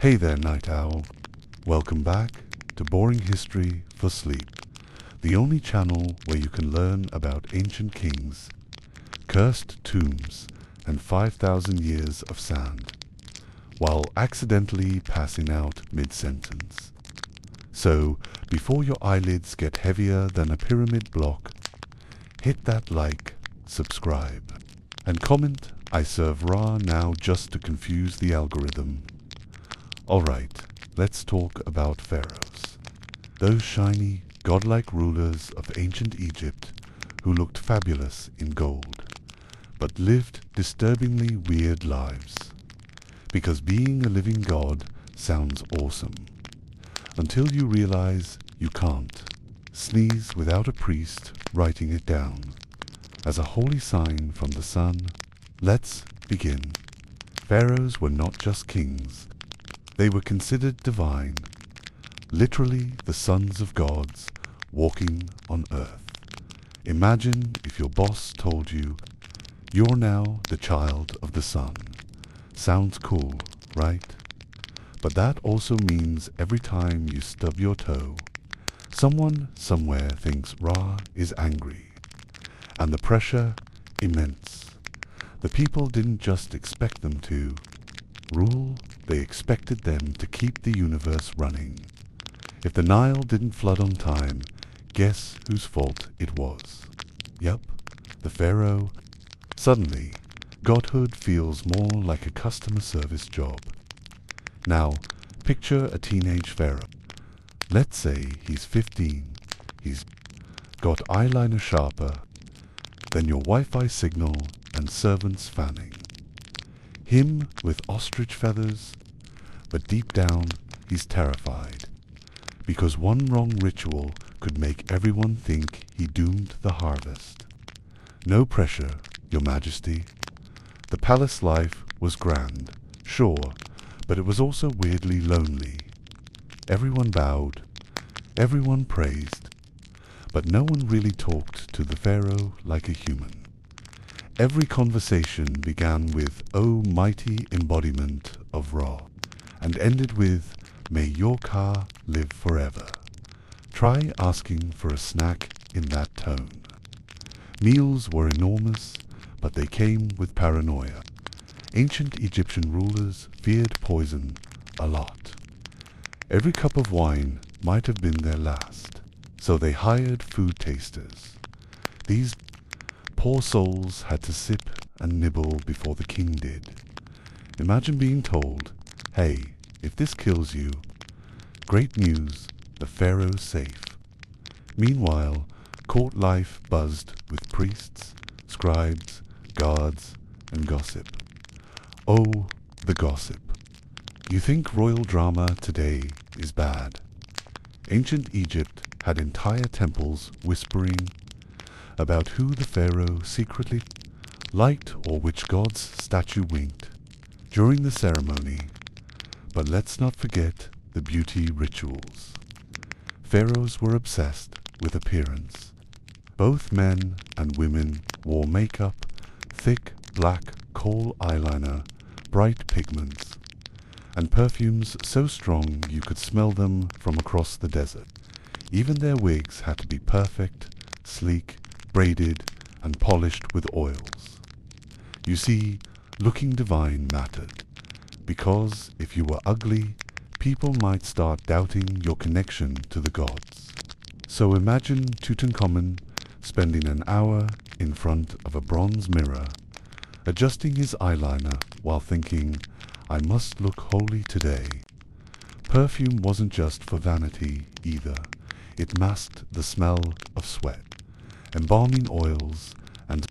Hey there, Night Owl. Welcome back to Boring History for Sleep, the only channel where you can learn about ancient kings, cursed tombs, and 5,000 years of sand, while accidentally passing out mid-sentence. So, before your eyelids get heavier than a pyramid block, hit that like, subscribe, and comment "I serve Ra" now just to confuse the algorithm. Alright, let's talk about pharaohs. Those shiny, godlike rulers of ancient Egypt who looked fabulous in gold, but lived disturbingly weird lives. Because being a living god sounds awesome, until you realize you can't sneeze without a priest writing it down as a holy sign from the sun. Let's begin. Pharaohs were not just kings. They were considered divine, literally the sons of gods walking on earth. Imagine if your boss told you, "You're now the child of the sun." Sounds cool, right? But that also means every time you stub your toe, someone somewhere thinks Ra is angry. And the pressure, immense. The people didn't just expect them to rule, they expected them to keep the universe running. If the Nile didn't flood on time, guess whose fault it was? Yup, the pharaoh. Suddenly, godhood feels more like a customer service job. Now, picture a teenage pharaoh. Let's say he's 15. He's got eyeliner sharper than your Wi-Fi signal and servants fanning. Him with ostrich feathers, but deep down he's terrified, because one wrong ritual could make everyone think he doomed the harvest. No pressure, Your Majesty. The palace life was grand, sure, but it was also weirdly lonely. Everyone bowed, everyone praised, but no one really talked to the pharaoh like a human. Every conversation began with "O mighty embodiment of Ra," and ended with "May your Ka live forever." Try asking for a snack in that tone. Meals were enormous, but they came with paranoia. Ancient Egyptian rulers feared poison a lot. Every cup of wine might have been their last, so they hired food tasters. These poor souls had to sip and nibble before the king did. Imagine being told, "Hey, if this kills you, great news, the pharaoh's safe." Meanwhile, court life buzzed with priests, scribes, guards, and gossip. Oh, the gossip. You think royal drama today is bad? Ancient Egypt had entire temples whispering about who the pharaoh secretly liked or which god's statue winked during the ceremony. But let's not forget the beauty rituals. Pharaohs were obsessed with appearance. Both men and women wore makeup, thick black coal eyeliner, bright pigments, and perfumes so strong you could smell them from across the desert. Even their wigs had to be perfect, sleek, braided, and polished with oils. You see, looking divine mattered, because if you were ugly, people might start doubting your connection to the gods. So imagine Tutankhamun spending an hour in front of a bronze mirror, adjusting his eyeliner while thinking, "I must look holy today." Perfume wasn't just for vanity either. It masked the smell of sweat, embalming oils, and,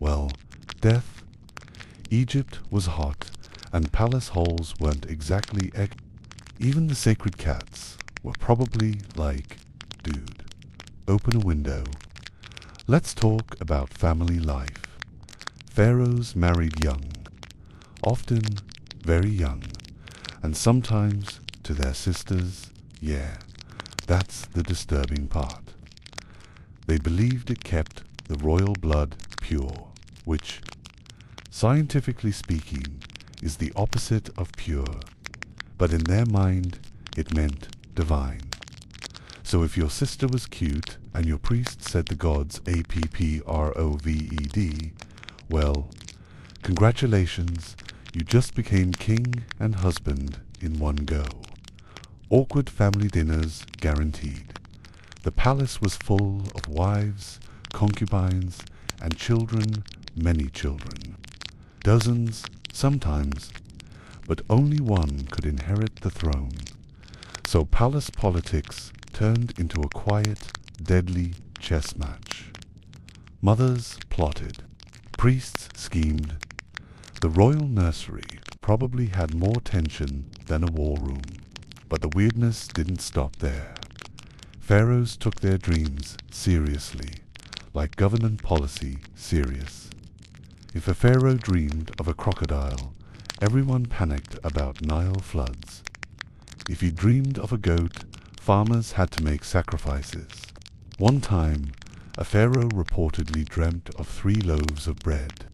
well, death. Egypt was hot, and palace halls weren't exactly even the sacred cats were probably like, "Dude, open a window." Let's talk about family life. Pharaohs married young, often very young, and sometimes to their sisters. Yeah, that's the disturbing part. They believed it kept the royal blood pure, which, scientifically speaking, is the opposite of pure. but in their mind it meant divine. So if your sister was cute and your priest said the gods APPROVED, well, congratulations, you just became king and husband in one go. Awkward family dinners guaranteed. The palace was full of wives, concubines, and children, many children. Dozens, sometimes, but only one could inherit the throne. So palace politics turned into a quiet, deadly chess match. Mothers plotted. Priests schemed. The royal nursery probably had more tension than a war room. But the weirdness didn't stop there. Pharaohs took their dreams seriously, like government policy serious. If a pharaoh dreamed of a crocodile, everyone panicked about Nile floods. If he dreamed of a goat, farmers had to make sacrifices. One time, a pharaoh reportedly dreamt of 3 loaves of bread,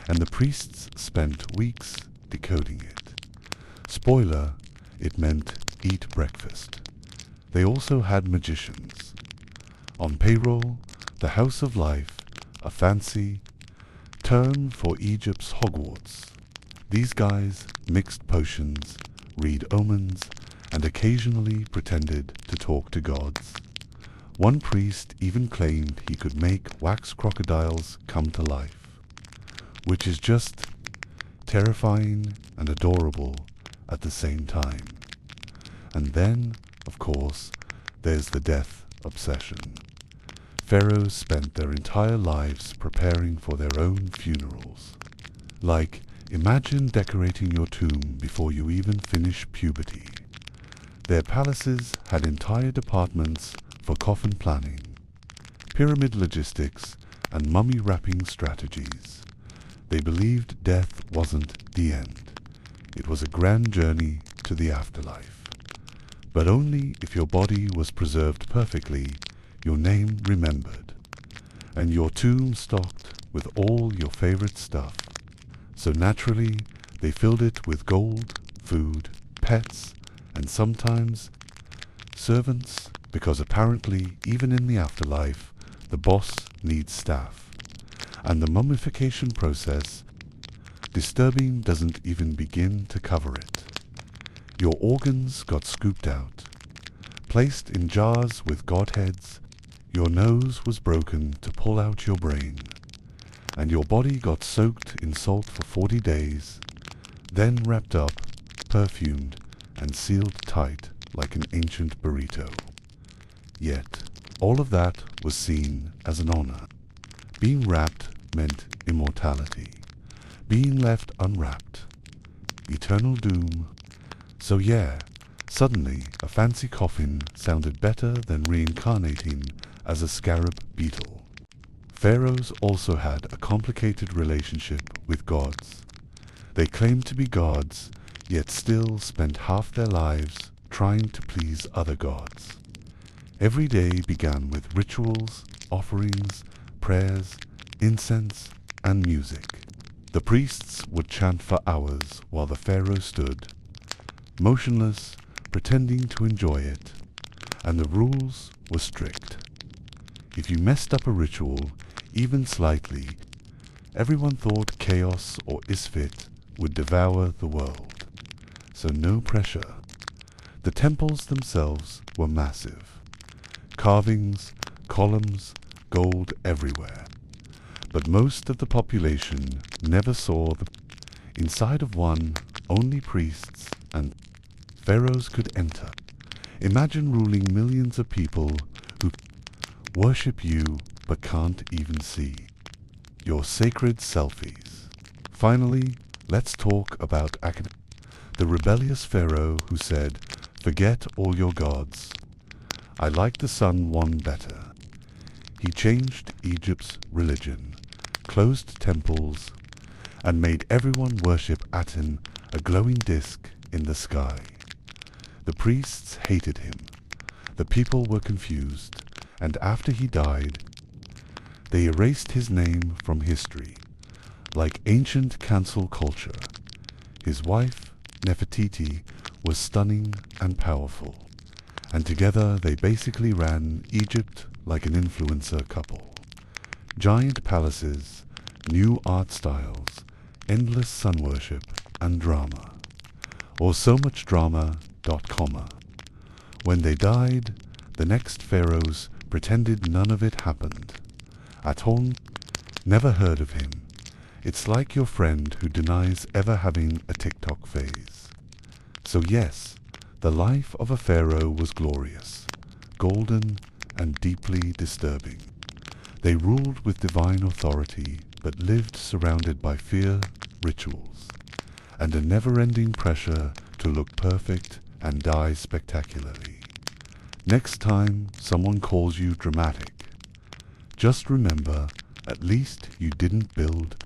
and the priests spent weeks decoding it. Spoiler, it meant eat breakfast. They also had magicians. On payroll, the House of Life, a fancy term for Egypt's Hogwarts. These guys mixed potions, read omens, and occasionally pretended to talk to gods. One priest even claimed he could make wax crocodiles come to life, which is just terrifying and adorable at the same time. And then, of course, there's the death obsession. Pharaohs spent their entire lives preparing for their own funerals. Like, imagine decorating your tomb before you even finish puberty. Their palaces had entire departments for coffin planning, pyramid logistics, and mummy wrapping strategies. They believed death wasn't the end. It was a grand journey to the afterlife. But only if your body was preserved perfectly, your name remembered, and your tomb stocked with all your favorite stuff. So naturally, they filled it with gold, food, pets, and sometimes servants, because apparently, even in the afterlife, the boss needs staff. And the mummification process, disturbing doesn't even begin to cover it. Your organs got scooped out, placed in jars with godheads, your nose was broken to pull out your brain, and your body got soaked in salt for 40 days, then wrapped up, perfumed, and sealed tight like an ancient burrito. Yet, all of that was seen as an honor. Being wrapped meant immortality. Being left unwrapped, eternal doom. So yeah, suddenly a fancy coffin sounded better than reincarnating as a scarab beetle. Pharaohs also had a complicated relationship with gods. They claimed to be gods, yet still spent half their lives trying to please other gods. Every day began with rituals, offerings, prayers, incense, and music. The priests would chant for hours while the pharaoh stood, motionless, pretending to enjoy it, and the rules were strict. If you messed up a ritual, even slightly, everyone thought chaos or isfit would devour the world. So no pressure. The temples themselves were massive. Carvings, columns, gold everywhere. But most of the population never saw the inside of one. Only priests and pharaohs could enter. Imagine ruling millions of people who worship you but can't even see. Your sacred selfies. Finally, let's talk about Akhenaten, the rebellious pharaoh who said, "Forget all your gods. I like the sun one better." He changed Egypt's religion, closed temples, and made everyone worship Aten, a glowing disk in the sky. The priests hated him. The people were confused, and after he died, they erased his name from history, like ancient cancel culture. His wife, Nefertiti, was stunning and powerful, and together they basically ran Egypt like an influencer couple. Giant palaces, new art styles, endless sun worship, and drama. Or so much drama, comma. When they died, the next pharaohs pretended none of it happened. Aton, never heard of him. It's like your friend who denies ever having a TikTok phase. So yes, the life of a pharaoh was glorious, golden, and deeply disturbing. They ruled with divine authority, but lived surrounded by fear, rituals, and a never-ending pressure to look perfect and die spectacularly. Next time someone calls you dramatic, just remember, at least you didn't build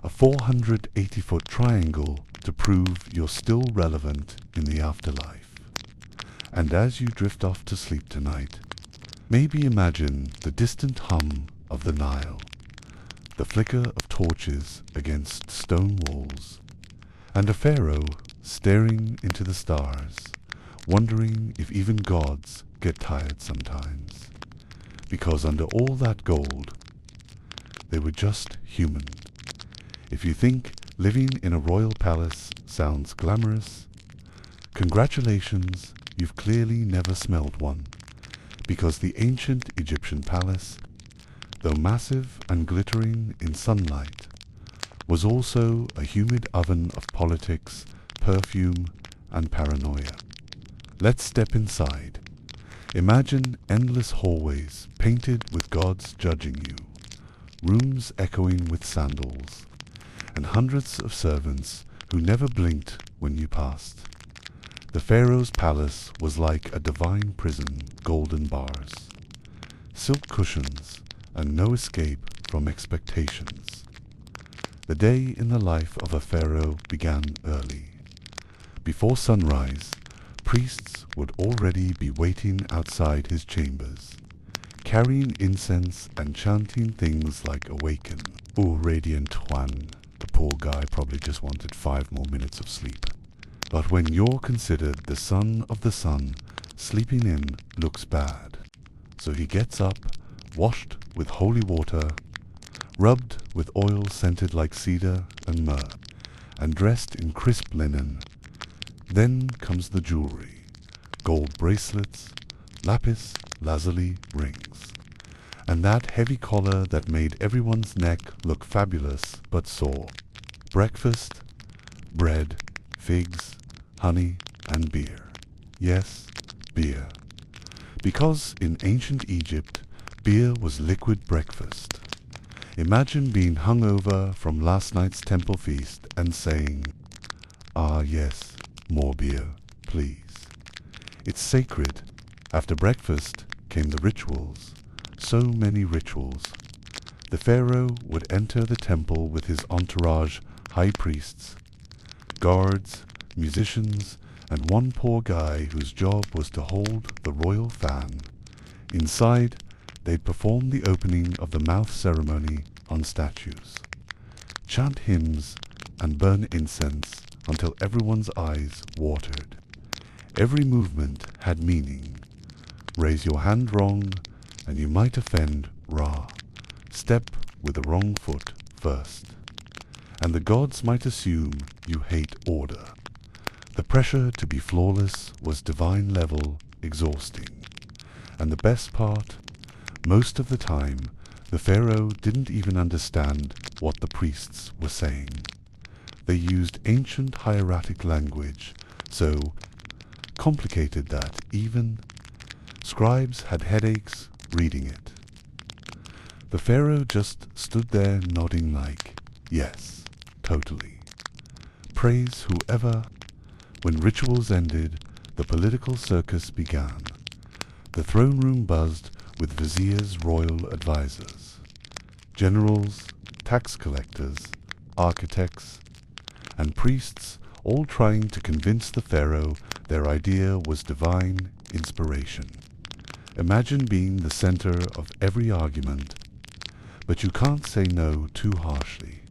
a 480-foot triangle to prove you're still relevant in the afterlife. And as you drift off to sleep tonight, maybe imagine the distant hum of the Nile, the flicker of torches against stone walls, and a pharaoh staring into the stars, wondering if even gods get tired sometimes. Because under all that gold, they were just human. If you think living in a royal palace sounds glamorous, congratulations, you've clearly never smelled one, because the ancient Egyptian palace, though massive and glittering in sunlight, was also a humid oven of politics, perfume, and paranoia. Let's step inside. Imagine endless hallways painted with gods judging you, rooms echoing with sandals, and hundreds of servants who never blinked when you passed. The pharaoh's palace was like a divine prison, golden bars, silk cushions, and no escape from expectations. The day in the life of a pharaoh began early. Before sunrise, priests would already be waiting outside his chambers, carrying incense and chanting things like awaken. Oh, radiant one. The poor guy probably just wanted 5 more minutes of sleep. But when you're considered the son of the sun, sleeping in looks bad. So he gets up, washed with holy water, rubbed with oil scented like cedar and myrrh, and dressed in crisp linen. Then comes the jewelry, gold bracelets, lapis lazuli rings, and that heavy collar that made everyone's neck look fabulous but sore. Breakfast, bread, figs, honey, and beer. Yes, beer. Because in ancient Egypt, beer was liquid breakfast. Imagine being hungover from last night's temple feast and saying, "Ah yes, more beer, please." It's sacred. After breakfast came the rituals. So many rituals. The pharaoh would enter the temple with his entourage, high priests, guards, musicians, and one poor guy whose job was to hold the royal fan. Inside, they'd perform the opening of the mouth ceremony on statues, chant hymns, and burn incense until everyone's eyes watered. Every movement had meaning. Raise your hand wrong, and you might offend Ra. Step with the wrong foot first, and the gods might assume you hate order. The pressure to be flawless was divine level exhausting. And the best part, most of the time, the pharaoh didn't even understand what the priests were saying. They used ancient hieratic language, so complicated that even scribes had headaches reading it. The pharaoh just stood there nodding like, yes, totally. Praise whoever. When rituals ended, the political circus began. The throne room buzzed with viziers' royal advisors, generals, tax collectors, architects, and priests all trying to convince the pharaoh their idea was divine inspiration. Imagine being the center of every argument, but you can't say no too harshly,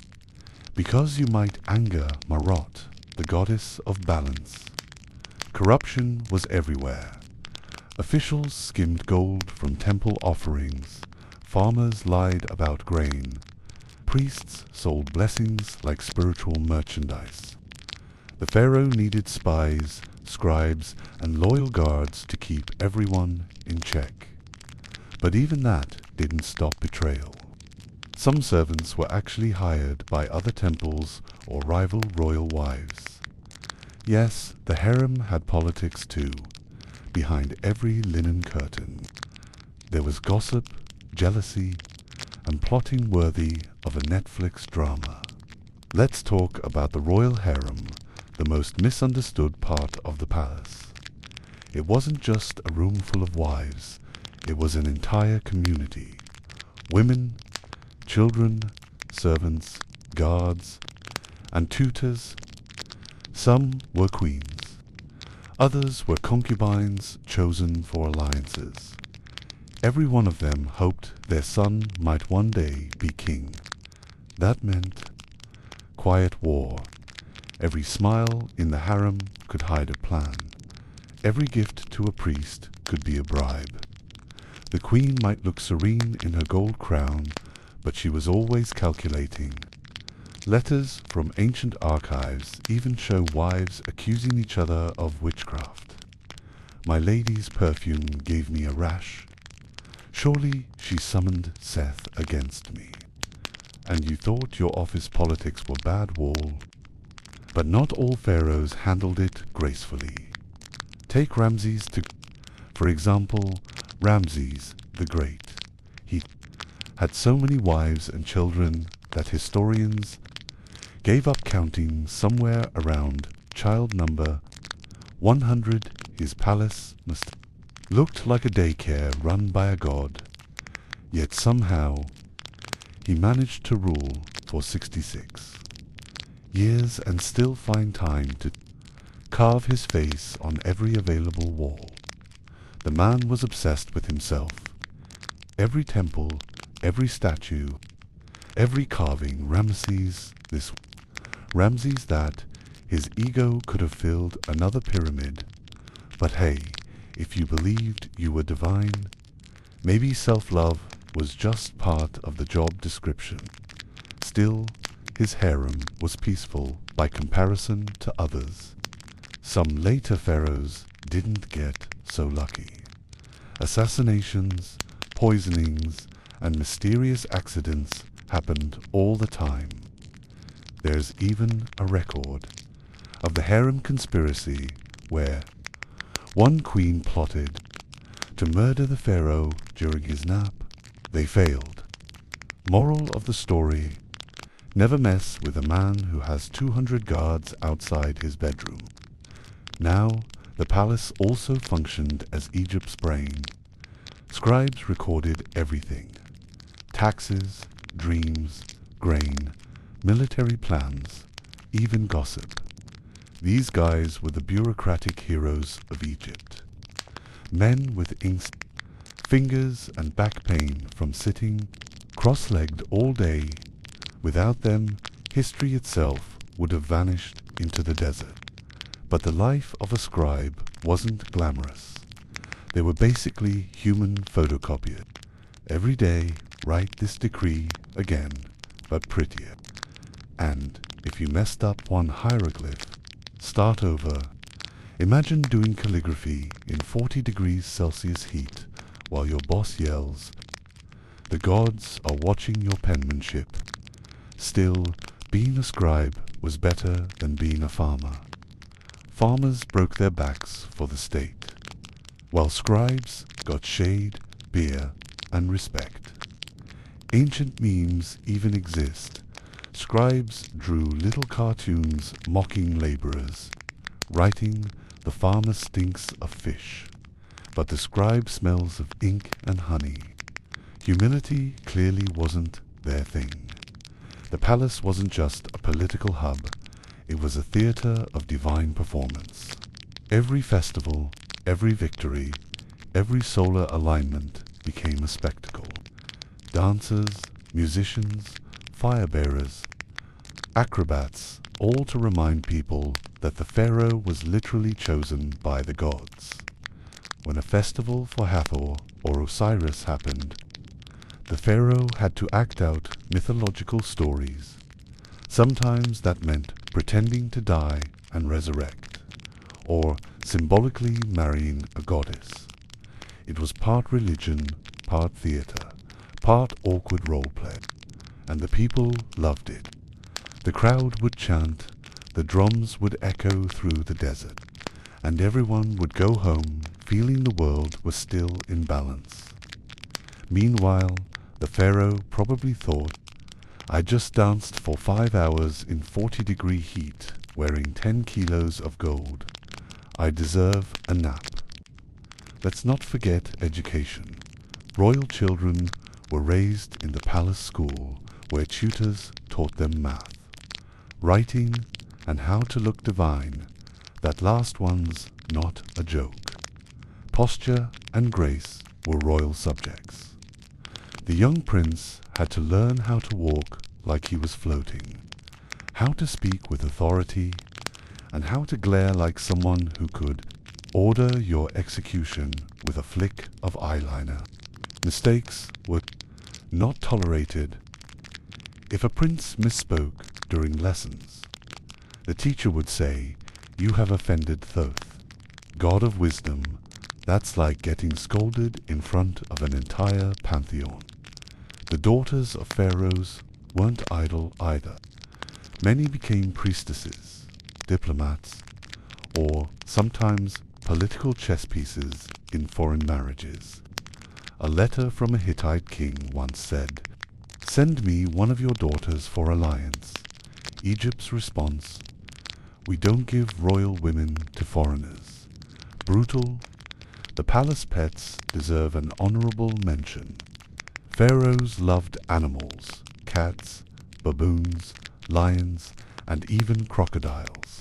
because you might anger Marot, the goddess of balance. Corruption was everywhere. Officials skimmed gold from temple offerings. Farmers lied about grain. Priests sold blessings like spiritual merchandise. The pharaoh needed spies, scribes, and loyal guards to keep everyone in check. But even that didn't stop betrayal. Some servants were actually hired by other temples or rival royal wives. Yes, the harem had politics too. Behind every linen curtain, there was gossip, jealousy, and plotting worthy of a Netflix drama. Let's talk about the royal harem, the most misunderstood part of the palace. It wasn't just a room full of wives, it was an entire community. Women, children, servants, guards, and tutors. Some were queens. Others were concubines chosen for alliances. Every one of them hoped their son might one day be king. That meant quiet war. Every smile in the harem could hide a plan. Every gift to a priest could be a bribe. The queen might look serene in her gold crown, but she was always calculating. Letters from ancient archives even show wives accusing each other of witchcraft. My lady's perfume gave me a rash. Surely she summoned Seth against me. And you thought your office politics were bad, Wall? But not all pharaohs handled it gracefully. Take Ramses for example, Ramses the Great. He had so many wives and children that historians gave up counting. Somewhere around child number 100. His palace must looked like a daycare run by a god, yet somehow he managed to rule for 66 years and still find time to carve his face on every available wall. The man was obsessed with himself. Every temple, every statue, every carving, Ramses this, Ramses that, his ego could have filled another pyramid. But hey, if you believed you were divine, maybe self-love was just part of the job description. Still, his harem was peaceful by comparison to others. Some later pharaohs didn't get so lucky. Assassinations, poisonings, and mysterious accidents happened all the time. There's even a record of the harem conspiracy where one queen plotted to murder the pharaoh during his nap. They failed. Moral of the story: never mess with a man who has 200 guards outside his bedroom. Now, the palace also functioned as Egypt's brain. Scribes recorded everything: taxes, dreams, grain, military plans, even gossip. These guys were the bureaucratic heroes of Egypt. Men with inked fingers and back pain from sitting cross-legged all day. Without them, history itself would have vanished into the desert. But the life of a scribe wasn't glamorous. They were basically human photocopiers. Every day, write this decree again, but prettier. And if you messed up one hieroglyph, start over. Imagine doing calligraphy in 40 degrees Celsius heat while your boss yells, "The gods are watching your penmanship." Still, being a scribe was better than being a farmer. Farmers broke their backs for the state, while scribes got shade, beer, and respect. Ancient memes even exist. Scribes drew little cartoons mocking laborers, writing, "The farmer stinks of fish, but the scribe smells of ink and honey." Humility clearly wasn't their thing. The palace wasn't just a political hub, it was a theater of divine performance. Every festival, every victory, every solar alignment became a spectacle. Dancers, musicians, fire bearers, acrobats, all to remind people that the pharaoh was literally chosen by the gods. When a festival for Hathor or Osiris happened, the pharaoh had to act out mythological stories. Sometimes that meant pretending to die and resurrect, or symbolically marrying a goddess. It was part religion, part theatre, part awkward roleplay, and the people loved it. The crowd would chant, the drums would echo through the desert, and everyone would go home feeling the world was still in balance. Meanwhile, the pharaoh probably thought, "I just danced for 5 hours in 40-degree heat, wearing 10 kilos of gold. I deserve a nap." Let's not forget education. Royal children were raised in the palace school, where tutors taught them math, writing, and how to look divine. That last one's not a joke. Posture and grace were royal subjects. The young prince had to learn how to walk like he was floating, how to speak with authority, and how to glare like someone who could order your execution with a flick of eyeliner. Mistakes were not tolerated. If a prince misspoke during lessons, the teacher would say, "You have offended Thoth, god of wisdom." That's like getting scolded in front of an entire pantheon. The daughters of pharaohs weren't idle either. Many became priestesses, diplomats, or sometimes political chess pieces in foreign marriages. A letter from a Hittite king once said, "Send me one of your daughters for alliance." Egypt's response, "We don't give royal women to foreigners." Brutal. The palace pets deserve an honorable mention. Pharaohs loved animals, cats, baboons, lions, and even crocodiles.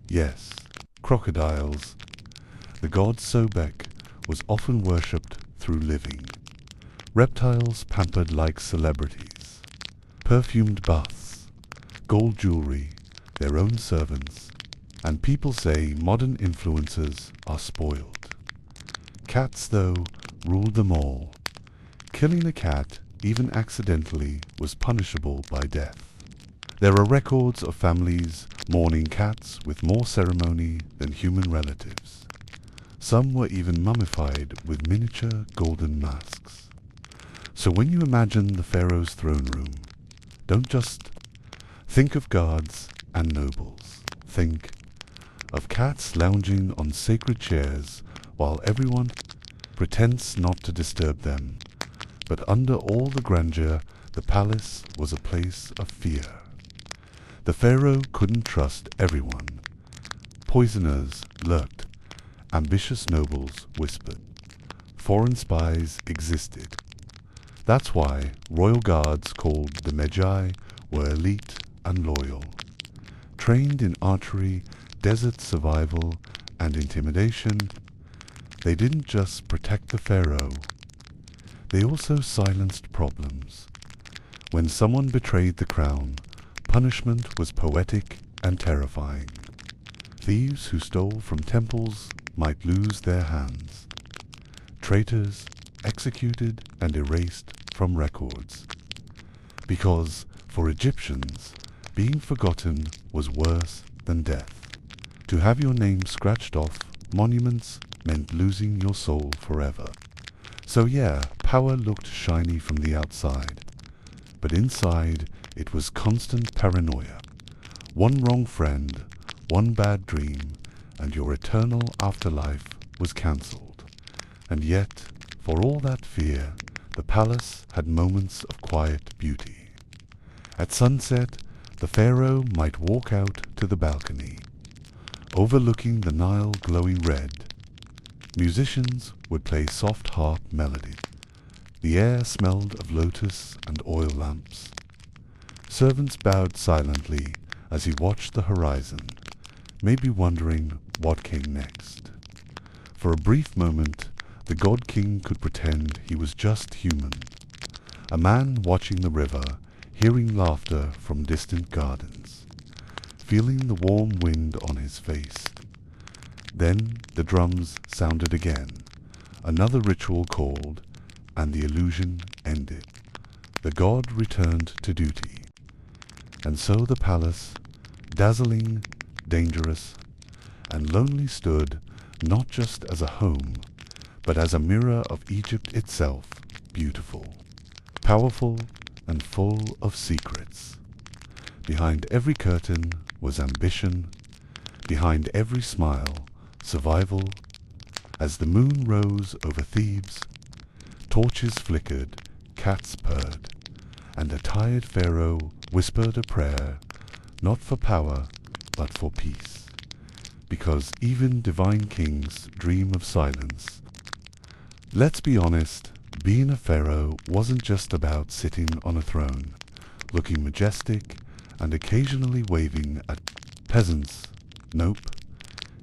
Yes, crocodiles. The god Sobek was often worshipped through living. Reptiles pampered like celebrities. Perfumed baths, gold jewelry, their own servants, and people say modern influencers are spoiled. Cats, though, ruled them all. Killing a cat, even accidentally, was punishable by death. There are records of families mourning cats with more ceremony than human relatives. Some were even mummified with miniature golden masks. So when you imagine the pharaoh's throne room, don't just think of guards and nobles. Think of cats lounging on sacred chairs while everyone pretends not to disturb them. But under all the grandeur, the palace was a place of fear. The pharaoh couldn't trust everyone. Poisoners lurked. Ambitious nobles whispered. Foreign spies existed. That's why royal guards called the Magi were elite and loyal. Trained in archery, desert survival, and intimidation, they didn't just protect the pharaoh, they also silenced problems. When someone betrayed the crown, punishment was poetic and terrifying. Thieves who stole from temples might lose their hands. Traitors executed and erased from records. Because, for Egyptians, being forgotten was worse than death. To have your name scratched off monuments meant losing your soul forever. So yeah, power looked shiny from the outside, but inside it was constant paranoia. One wrong friend, one bad dream, and your eternal afterlife was cancelled. And yet, for all that fear, the palace had moments of quiet beauty. At sunset, the pharaoh might walk out to the balcony, overlooking the Nile glowing red. Musicians would play soft harp melodies. The air smelled of lotus and oil lamps. Servants bowed silently as he watched the horizon, maybe wondering what came next. For a brief moment, the god-king could pretend he was just human, a man watching the river, hearing laughter from distant gardens, feeling the warm wind on his face. Then the drums sounded again. Another ritual called, and the illusion ended. The god returned to duty. And so the palace, dazzling, dangerous, and lonely, stood not just as a home, but as a mirror of Egypt itself, beautiful, powerful, and full of secrets. Behind every curtain was ambition, behind every smile, survival. As the moon rose over Thebes, torches flickered, cats purred, and a tired pharaoh whispered a prayer, not for power, but for peace. Because even divine kings dream of silence. Let's be honest, being a pharaoh wasn't just about sitting on a throne, looking majestic and occasionally waving at peasants. Nope.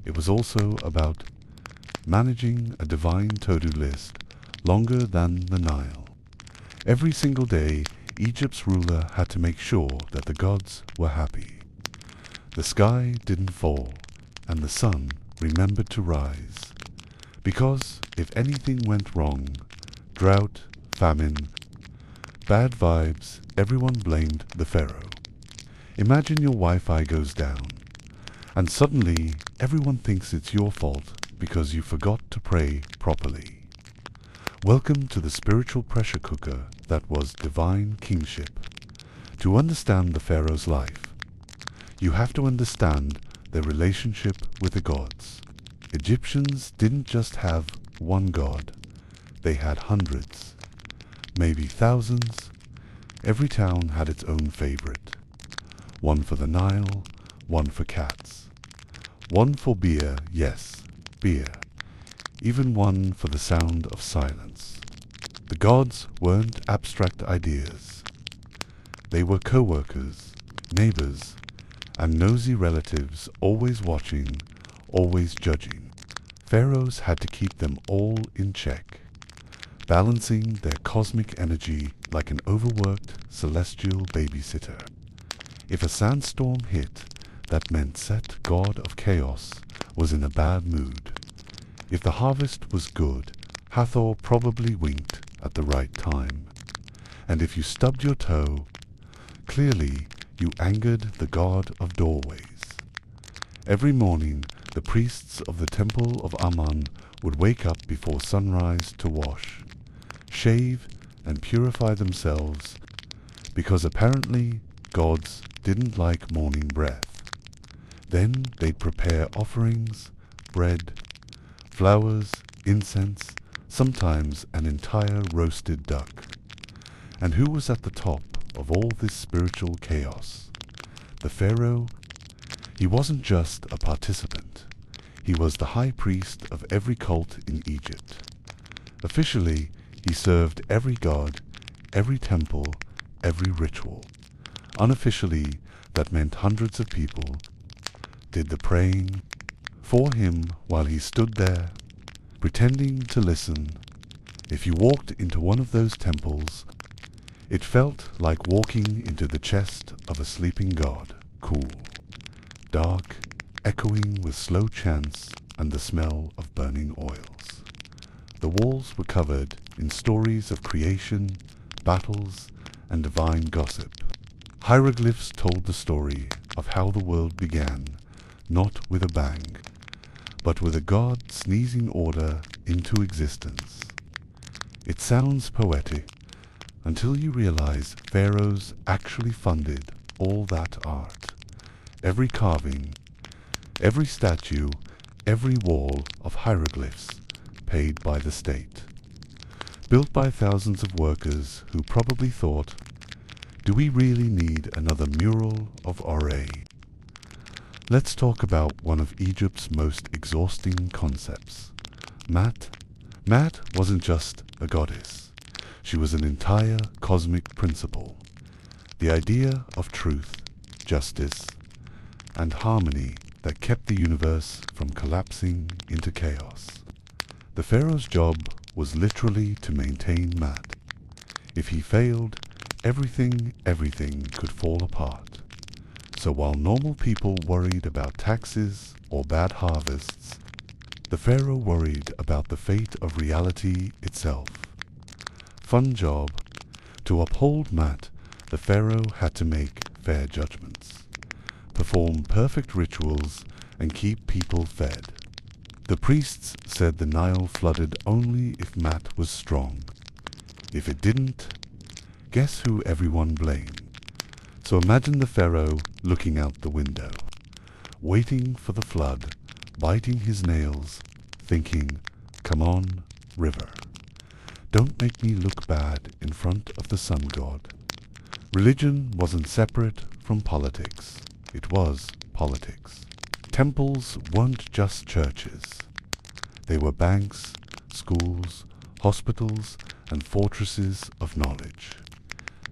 It was also about managing a divine to-do list longer than the Nile. Every single day, Egypt's ruler had to make sure that the gods were happy. The sky didn't fall, and the sun remembered to rise. Because if anything went wrong, drought, famine, bad vibes, everyone blamed the pharaoh. Imagine your Wi-Fi goes down, and suddenly everyone thinks it's your fault because you forgot to pray properly. Welcome to the spiritual pressure cooker that was divine kingship. To understand the pharaoh's life, you have to understand their relationship with the gods. Egyptians didn't just have one god, they had hundreds, maybe thousands. Every town had its own favorite. One for the Nile, one for cats. One for beer, yes, beer. Even one for the sound of silence. The gods weren't abstract ideas. They were co-workers, neighbors, and nosy relatives, always watching, always judging. Pharaohs had to keep them all in check, balancing their cosmic energy like an overworked celestial babysitter. If a sandstorm hit, that meant Set, god of chaos, was in a bad mood. If the harvest was good, Hathor probably winked at the right time. And if you stubbed your toe, clearly you angered the god of doorways. Every morning, the priests of the temple of Amun would wake up before sunrise to wash, shave, and purify themselves, because apparently gods didn't like morning breath. Then they'd prepare offerings, bread, flowers, incense, sometimes an entire roasted duck. And who was at the top of all this spiritual chaos? The pharaoh? He wasn't just a participant. He was the high priest of every cult in Egypt. Officially, he served every god, every temple, every ritual. Unofficially, that meant hundreds of people did the praying for him while he stood there, pretending to listen. If you walked into one of those temples, it felt like walking into the chest of a sleeping god, cool, dark, echoing with slow chants and the smell of burning oils. The walls were covered in stories of creation, battles, and divine gossip. Hieroglyphs told the story of how the world began, not with a bang, but with a god sneezing order into existence. It sounds poetic, until you realize pharaohs actually funded all that art. Every carving, every statue, every wall of hieroglyphs paid by the state. Built by thousands of workers who probably thought, do we really need another mural of Ore? Let's talk about one of Egypt's most exhausting concepts, Mat. Mat wasn't just a goddess. She was an entire cosmic principle. The idea of truth, justice, and harmony that kept the universe from collapsing into chaos. The pharaoh's job was literally to maintain Mat. If he failed, everything could fall apart. So while normal people worried about taxes or bad harvests, the Pharaoh worried about the fate of reality itself. Fun job. To uphold Mat, the Pharaoh had to make fair judgments, perform perfect rituals, and keep people fed. The priests said the Nile flooded only if Mat was strong. If it didn't, guess who everyone blamed? So imagine the Pharaoh looking out the window, waiting for the flood, biting his nails, thinking, "Come on, river. Don't make me look bad in front of the sun god." Religion wasn't separate from politics. It was politics. Temples weren't just churches. They were banks, schools, hospitals, and fortresses of knowledge.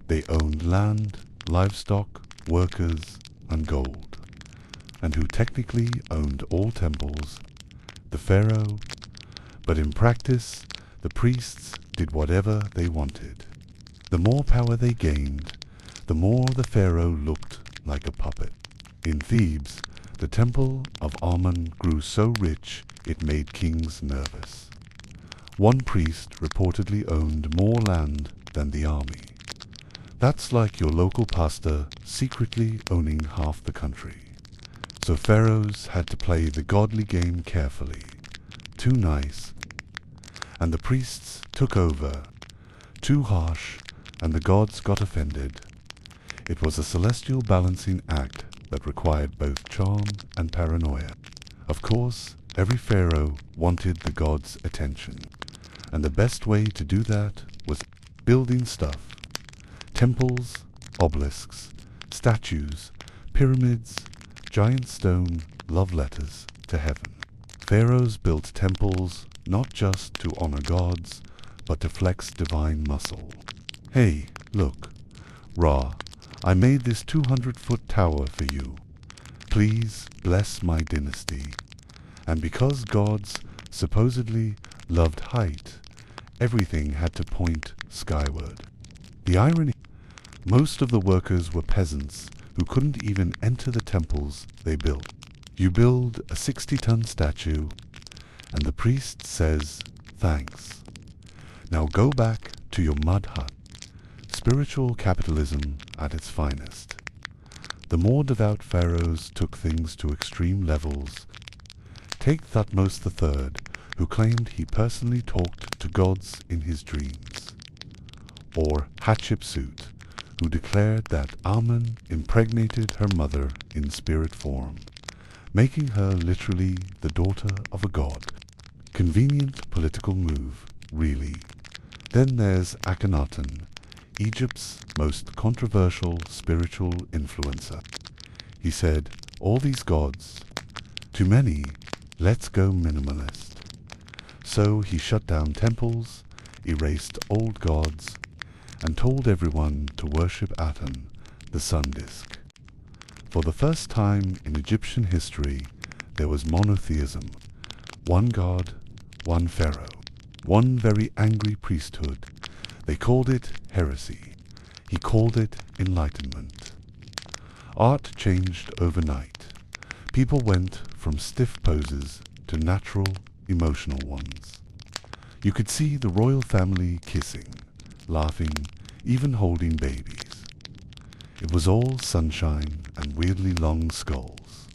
They owned land, livestock, workers, and gold. And who technically owned all temples? The Pharaoh. But in practice, the priests did whatever they wanted. The more power they gained, the more the Pharaoh looked like a puppet. In Thebes, the temple of Amun grew so rich it made kings nervous. One priest reportedly owned more land than the army. That's like your local pastor secretly owning half the country. So pharaohs had to play the godly game carefully. Too nice, and the priests took over. Too harsh, and the gods got offended. It was a celestial balancing act that required both charm and paranoia. Of course, every pharaoh wanted the gods' attention, and the best way to do that was building stuff. Temples, obelisks, statues, pyramids, giant stone love letters to heaven. Pharaohs built temples not just to honor gods, but to flex divine muscle. Hey, look, Ra, I made this 200-foot tower for you. Please bless my dynasty. And because gods supposedly loved height, everything had to point skyward. The irony, most of the workers were peasants who couldn't even enter the temples they built. You build a 60-ton statue, and the priest says, "Thanks. Now go back to your mud hut." Spiritual capitalism at its finest. The more devout pharaohs took things to extreme levels. Take Thutmose III, who claimed he personally talked to gods in his dreams. Or Hatshepsut, who declared that Amun impregnated her mother in spirit form, making her literally the daughter of a god. Convenient political move, really. Then there's Akhenaten, Egypt's most controversial spiritual influencer. He said, all these gods, too many, let's go minimalist. So he shut down temples, erased old gods, and told everyone to worship Aten, the sun disk. For the first time in Egyptian history, there was monotheism. One god, one pharaoh, one very angry priesthood. They called it heresy. He called it enlightenment. Art changed overnight. People went from stiff poses to natural, emotional ones. You could see the royal family kissing, laughing, even holding babies. It was all sunshine and weirdly long skulls,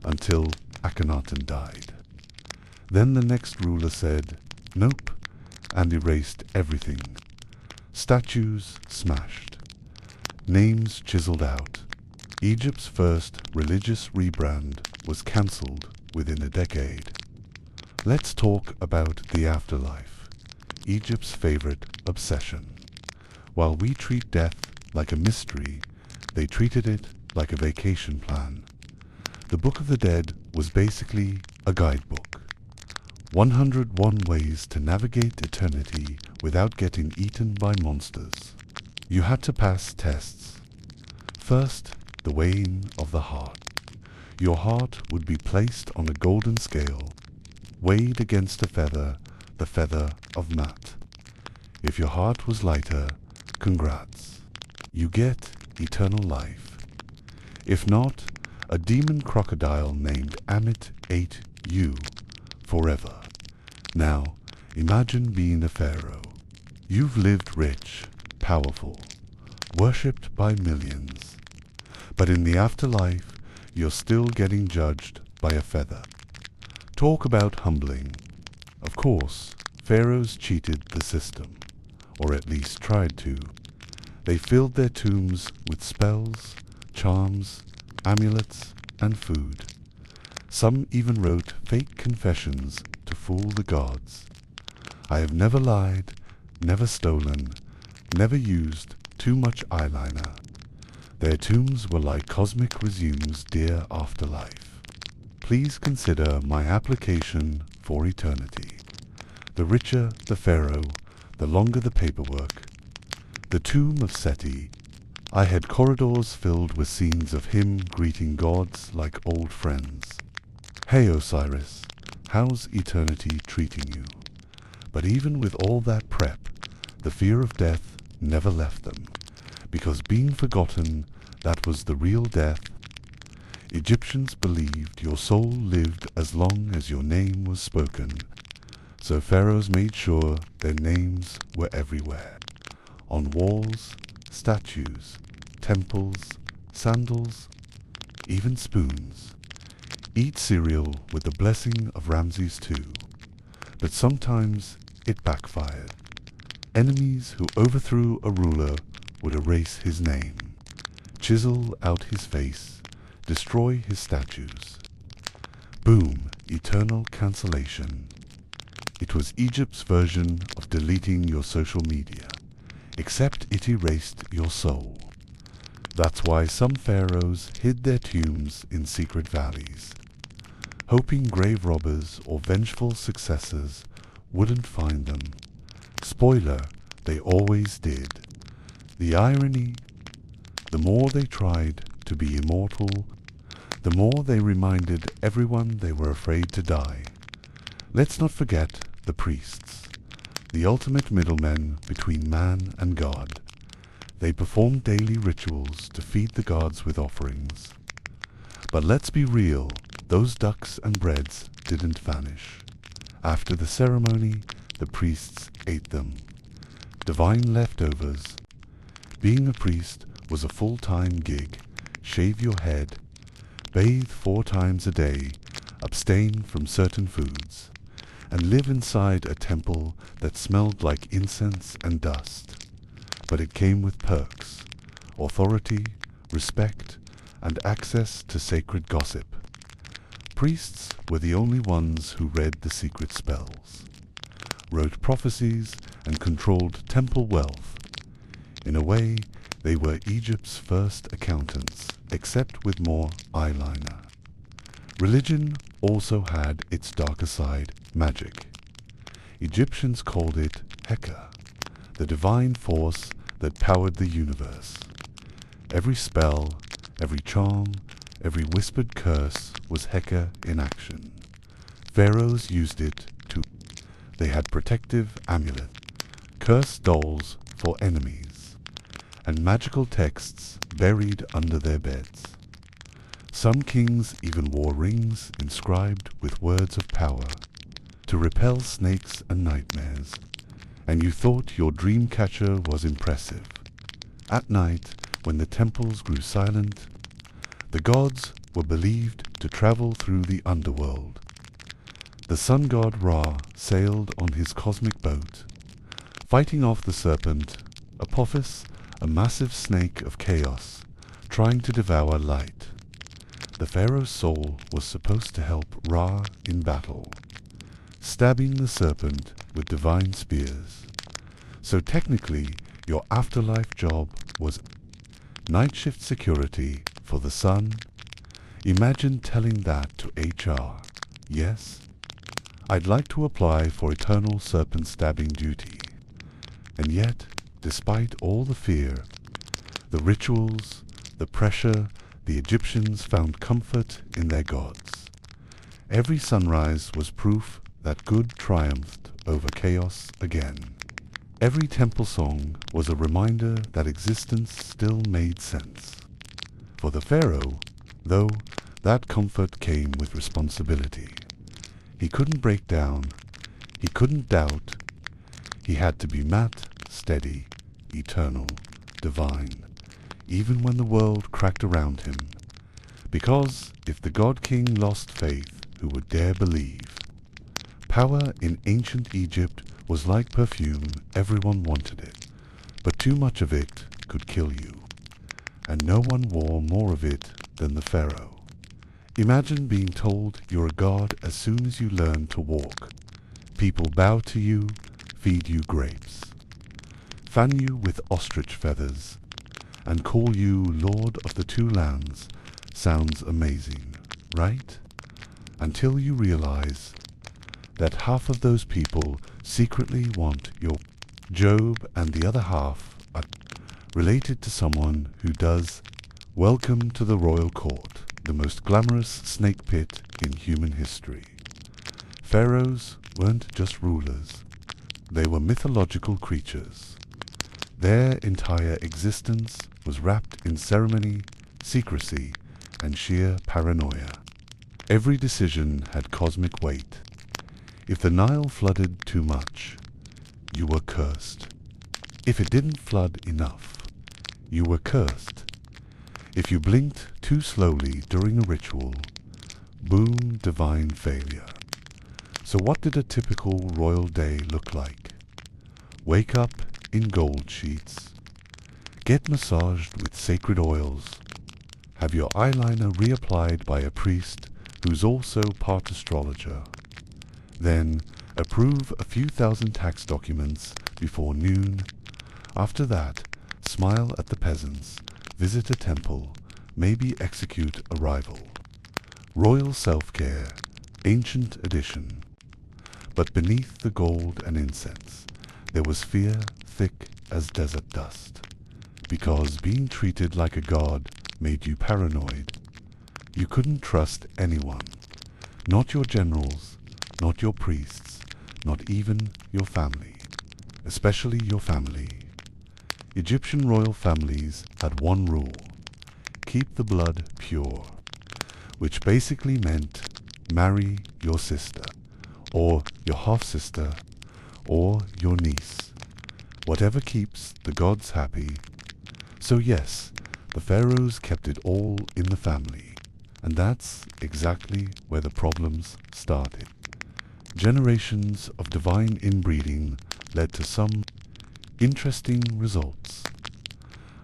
until Akhenaten died. Then the next ruler said, "Nope," and erased everything. Statues smashed. Names chiseled out. Egypt's first religious rebrand was cancelled within a decade. Let's talk about the afterlife, Egypt's favorite obsession. While we treat death like a mystery, they treated it like a vacation plan. The Book of the Dead was basically a guidebook. 101 ways to navigate eternity without getting eaten by monsters. You had to pass tests. First, the weighing of the heart. Your heart would be placed on a golden scale, weighed against a feather, the feather of Mat. If your heart was lighter, congrats. You get eternal life. If not, a demon crocodile named Amit ate you forever. Now, imagine being a pharaoh. You've lived rich, powerful, worshipped by millions. But in the afterlife, you're still getting judged by a feather. Talk about humbling. Of course, pharaohs cheated the system, or at least tried to. They filled their tombs with spells, charms, amulets, and food. Some even wrote fake confessions to fool the gods. I have never lied, never stolen, never used too much eyeliner. Their tombs were like cosmic resumes dear afterlife. Please consider my application for eternity. The richer the pharaoh, the longer the paperwork. The tomb of Seti, I had corridors filled with scenes of him greeting gods like old friends. Hey Osiris, how's eternity treating you? But even with all that prep, the fear of death never left them, because being forgotten, that was the real death. Egyptians believed your soul lived as long as your name was spoken, so pharaohs made sure their names were everywhere, on walls, statues, temples, sandals, even spoons. Eat cereal with the blessing of Ramses II. But sometimes it backfired. Enemies who overthrew a ruler would erase his name, chisel out his face, destroy his statues. Boom, eternal cancellation. It was Egypt's version of deleting your social media, except it erased your soul. That's why some pharaohs hid their tombs in secret valleys, hoping grave robbers or vengeful successors wouldn't find them. Spoiler, they always did. The irony, the more they tried to be immortal, the more they reminded everyone they were afraid to die. Let's not forget the priests, the ultimate middlemen between man and God. They performed daily rituals to feed the gods with offerings. But let's be real, those ducks and breads didn't vanish. After the ceremony, the priests ate them. Divine leftovers. Being a priest was a full-time gig. Shave your head, bathe 4 times a day, abstain from certain foods, and live inside a temple that smelled like incense and dust. But it came with perks, authority, respect, and access to sacred gossip. Priests were the only ones who read the secret spells, wrote prophecies, and controlled temple wealth. In a way, they were Egypt's first accountants, except with more eyeliner. Religion also had its darker side, magic. Egyptians called it Heka, the divine force that powered the universe. Every spell, every charm, every whispered curse was Heka in action. Pharaohs used it too. They had protective amulets, cursed dolls for enemies, and magical texts buried under their beds. Some kings even wore rings inscribed with words of power to repel snakes and nightmares, and you thought your dream catcher was impressive. At night, when the temples grew silent, the gods were believed to travel through the underworld. The sun god Ra sailed on his cosmic boat, fighting off the serpent, Apophis, a massive snake of chaos, trying to devour light. The pharaoh's soul was supposed to help Ra in battle, stabbing the serpent with divine spears. So technically, your afterlife job was night shift security for the sun. Imagine telling that to HR. Yes, I'd like to apply for eternal serpent stabbing duty. And yet, despite all the fear, the rituals, the pressure, the Egyptians found comfort in their gods. Every sunrise was proof that good triumphed over chaos again. Every temple song was a reminder that existence still made sense. For the Pharaoh, though, that comfort came with responsibility. He couldn't break down, he couldn't doubt. He had to be matte, steady, eternal, divine, even when the world cracked around him. Because if the God King lost faith, who would dare believe? Power in ancient Egypt was like perfume, everyone wanted it, but too much of it could kill you, and no one wore more of it than the Pharaoh. Imagine being told you're a god as soon as you learn to walk. People bow to you, feed you grapes, fan you with ostrich feathers, and call you Lord of the Two Lands. Sounds amazing, right? Until you realize that half of those people secretly want your Job, and the other half are related to someone who does. Welcome to the royal court, the most glamorous snake pit in human history. Pharaohs weren't just rulers, they were mythological creatures. Their entire existence was wrapped in ceremony, secrecy, and sheer paranoia. Every decision had cosmic weight. If the Nile flooded too much, you were cursed. If it didn't flood enough, you were cursed. If you blinked too slowly during a ritual, boom, divine failure. So what did a typical royal day look like? Wake up in gold sheets, get massaged with sacred oils, have your eyeliner reapplied by a priest who's also part astrologer, then approve a few thousand tax documents before noon. After that, smile at the peasants, visit a temple, maybe execute a rival. Royal self-care, ancient edition. But beneath the gold and incense, there was fear thick as desert dust. Because being treated like a god made you paranoid. You couldn't trust anyone. Not your generals, not your priests, not even your family. Especially your family. Egyptian royal families had one rule: keep the blood pure, which basically meant marry your sister, or your half-sister, or your niece, whatever keeps the gods happy. So yes, the pharaohs kept it all in the family, and that's exactly where the problems started. Generations of divine inbreeding led to some interesting results.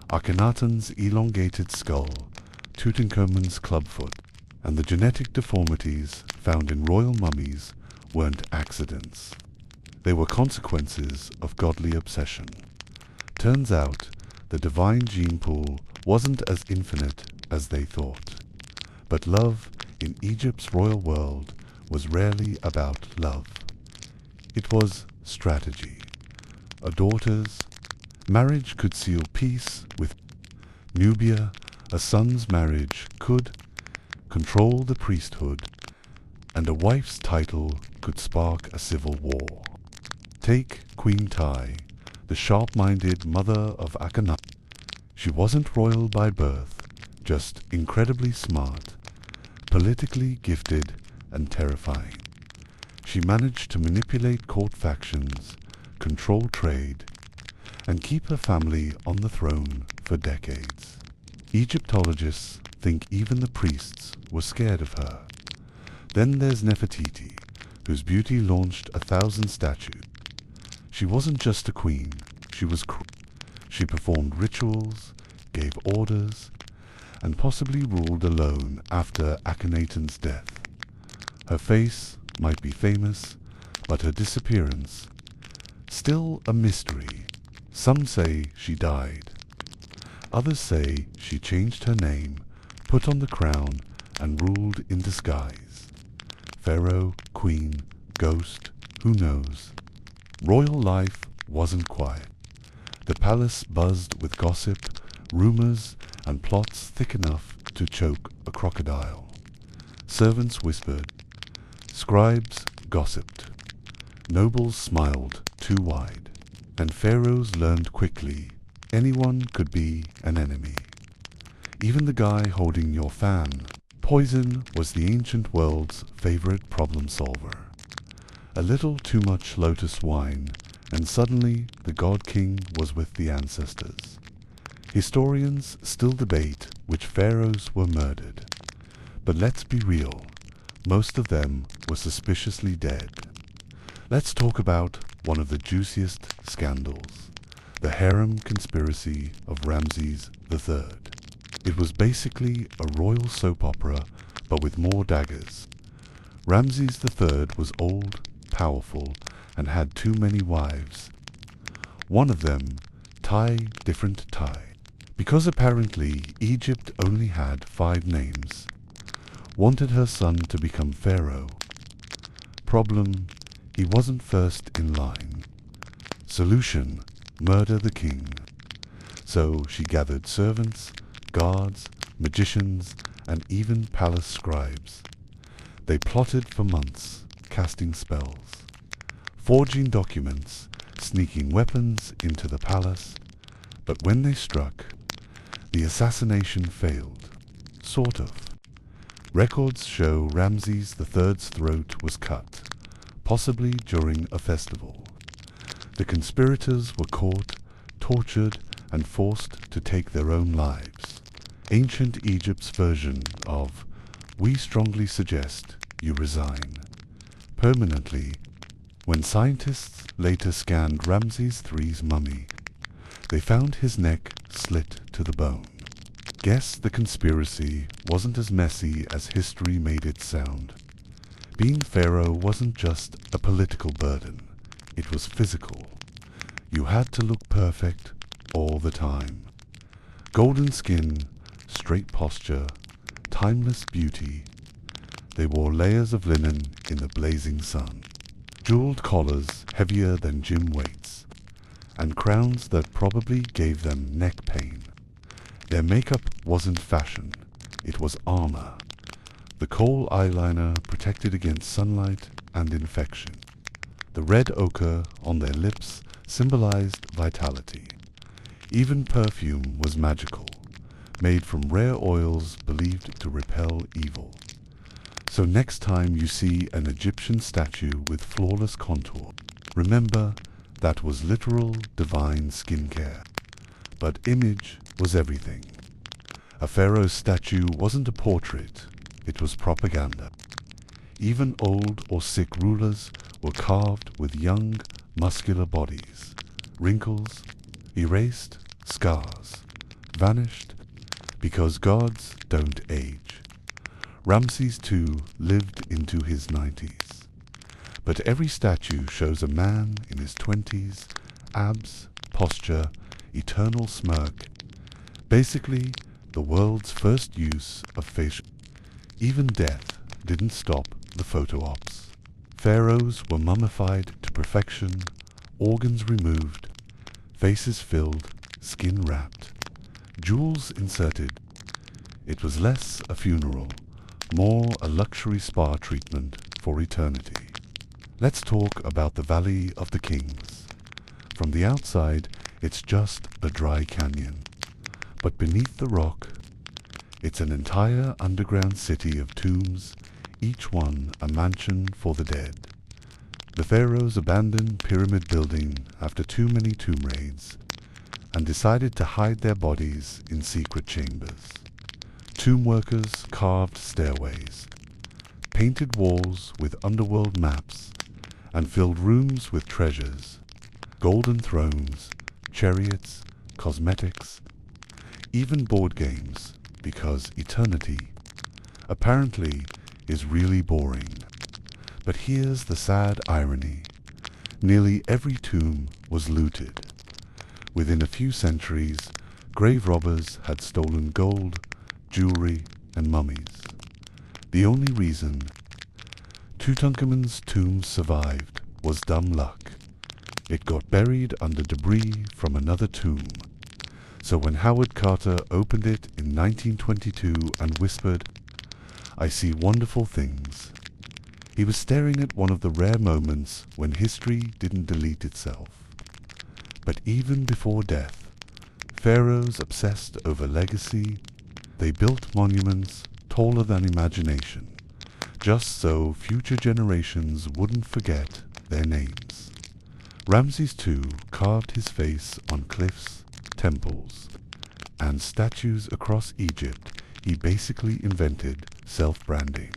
Akhenaten's elongated skull, Tutankhamun's clubfoot, and the genetic deformities found in royal mummies weren't accidents. They were consequences of godly obsession. Turns out, the divine gene pool wasn't as infinite as they thought. But love in Egypt's royal world was rarely about love. It was strategy. A daughter's marriage could seal peace with Nubia. A son's marriage could control the priesthood, and a wife's title could spark a civil war. Take Queen Tai, the sharp-minded mother of Akhenaten. She wasn't royal by birth, just incredibly smart, politically gifted, and terrifying. She managed to manipulate court factions, control trade, and keep her family on the throne for decades. Egyptologists think even the priests were scared of her. Then there's Nefertiti, whose beauty launched 1,000 statues. She wasn't just a queen, she was she performed rituals, gave orders, and possibly ruled alone after Akhenaten's death. Her face might be famous, but her disappearance, still a mystery. Some say she died. Others say she changed her name, put on the crown, and ruled in disguise. Pharaoh, queen, ghost, who knows? Royal life wasn't quiet. The palace buzzed with gossip, rumors, and plots thick enough to choke a crocodile. Servants whispered. Scribes gossiped. Nobles smiled too wide. And pharaohs learned quickly anyone could be an enemy. even the guy holding your fan. Poison was the ancient world's favorite problem solver. A little too much lotus wine, and suddenly the God King was with the ancestors. Historians still debate which pharaohs were murdered, but let's be real, most of them were suspiciously dead. Let's talk about one of the juiciest scandals, the harem conspiracy of Ramses III. It was basically a royal soap opera, but with more daggers. Ramses III was old, powerful, and had too many wives. One of them, different tie. Because apparently Egypt only had 5 names. Wanted her son to become pharaoh. Problem, he wasn't first in line. Solution, murder the king. So she gathered servants, guards, magicians, and even palace scribes. They plotted for months, casting spells, forging documents, sneaking weapons into the palace, but when they struck, the assassination failed. Sort of. Records show Ramses III's throat was cut, possibly during a festival. The conspirators were caught, tortured, and forced to take their own lives. Ancient Egypt's version of, "We strongly suggest you resign," permanently. When scientists later scanned Ramses III's mummy, they found his neck slit to the bone. Guess the conspiracy wasn't as messy as history made it sound. Being pharaoh wasn't just a political burden, it was physical. You had to look perfect all the time. Golden skin, straight posture, timeless beauty. They wore layers of linen in the blazing sun, jeweled collars heavier than gym weights, and crowns that probably gave them neck pain. Their makeup wasn't fashion, it was armor. The kohl eyeliner protected against sunlight and infection. The red ochre on their lips symbolized vitality. Even perfume was magical, made from rare oils believed to repel evil. So next time you see an Egyptian statue with flawless contour, remember that was literal divine skincare. But image was everything. A pharaoh's statue wasn't a portrait, it was propaganda. Even old or sick rulers were carved with young, muscular bodies. Wrinkles, erased, scars, vanished, because gods don't age. Ramses II lived into his 90s. But every statue shows a man in his 20s, abs, posture, eternal smirk. Basically, the world's first use of facial. Even death didn't stop the photo ops. Pharaohs were mummified to perfection, organs removed, faces filled, skin wrapped, jewels inserted. It was less a funeral, more a luxury spa treatment for eternity. Let's talk about the Valley of the Kings. From the outside, it's just a dry canyon. But beneath the rock, it's an entire underground city of tombs, each one a mansion for the dead. The pharaohs abandoned pyramid building after too many tomb raids and decided to hide their bodies in secret chambers. Tomb workers carved stairways, painted walls with underworld maps, and filled rooms with treasures, golden thrones, chariots, cosmetics, even board games, because eternity, apparently, is really boring. But here's the sad irony. Nearly every tomb was looted. Within a few centuries, grave robbers had stolen gold, jewelry, and mummies. The only reason Tutankhamun's tomb survived was dumb luck. It got buried under debris from another tomb. So when Howard Carter opened it in 1922 and whispered, "I see wonderful things," he was staring at one of the rare moments when history didn't delete itself. But even before death, pharaohs obsessed over legacy. they built monuments taller than imagination, just so future generations wouldn't forget their names. Ramses II carved his face on cliffs, temples, and statues across Egypt. He basically invented self-branding.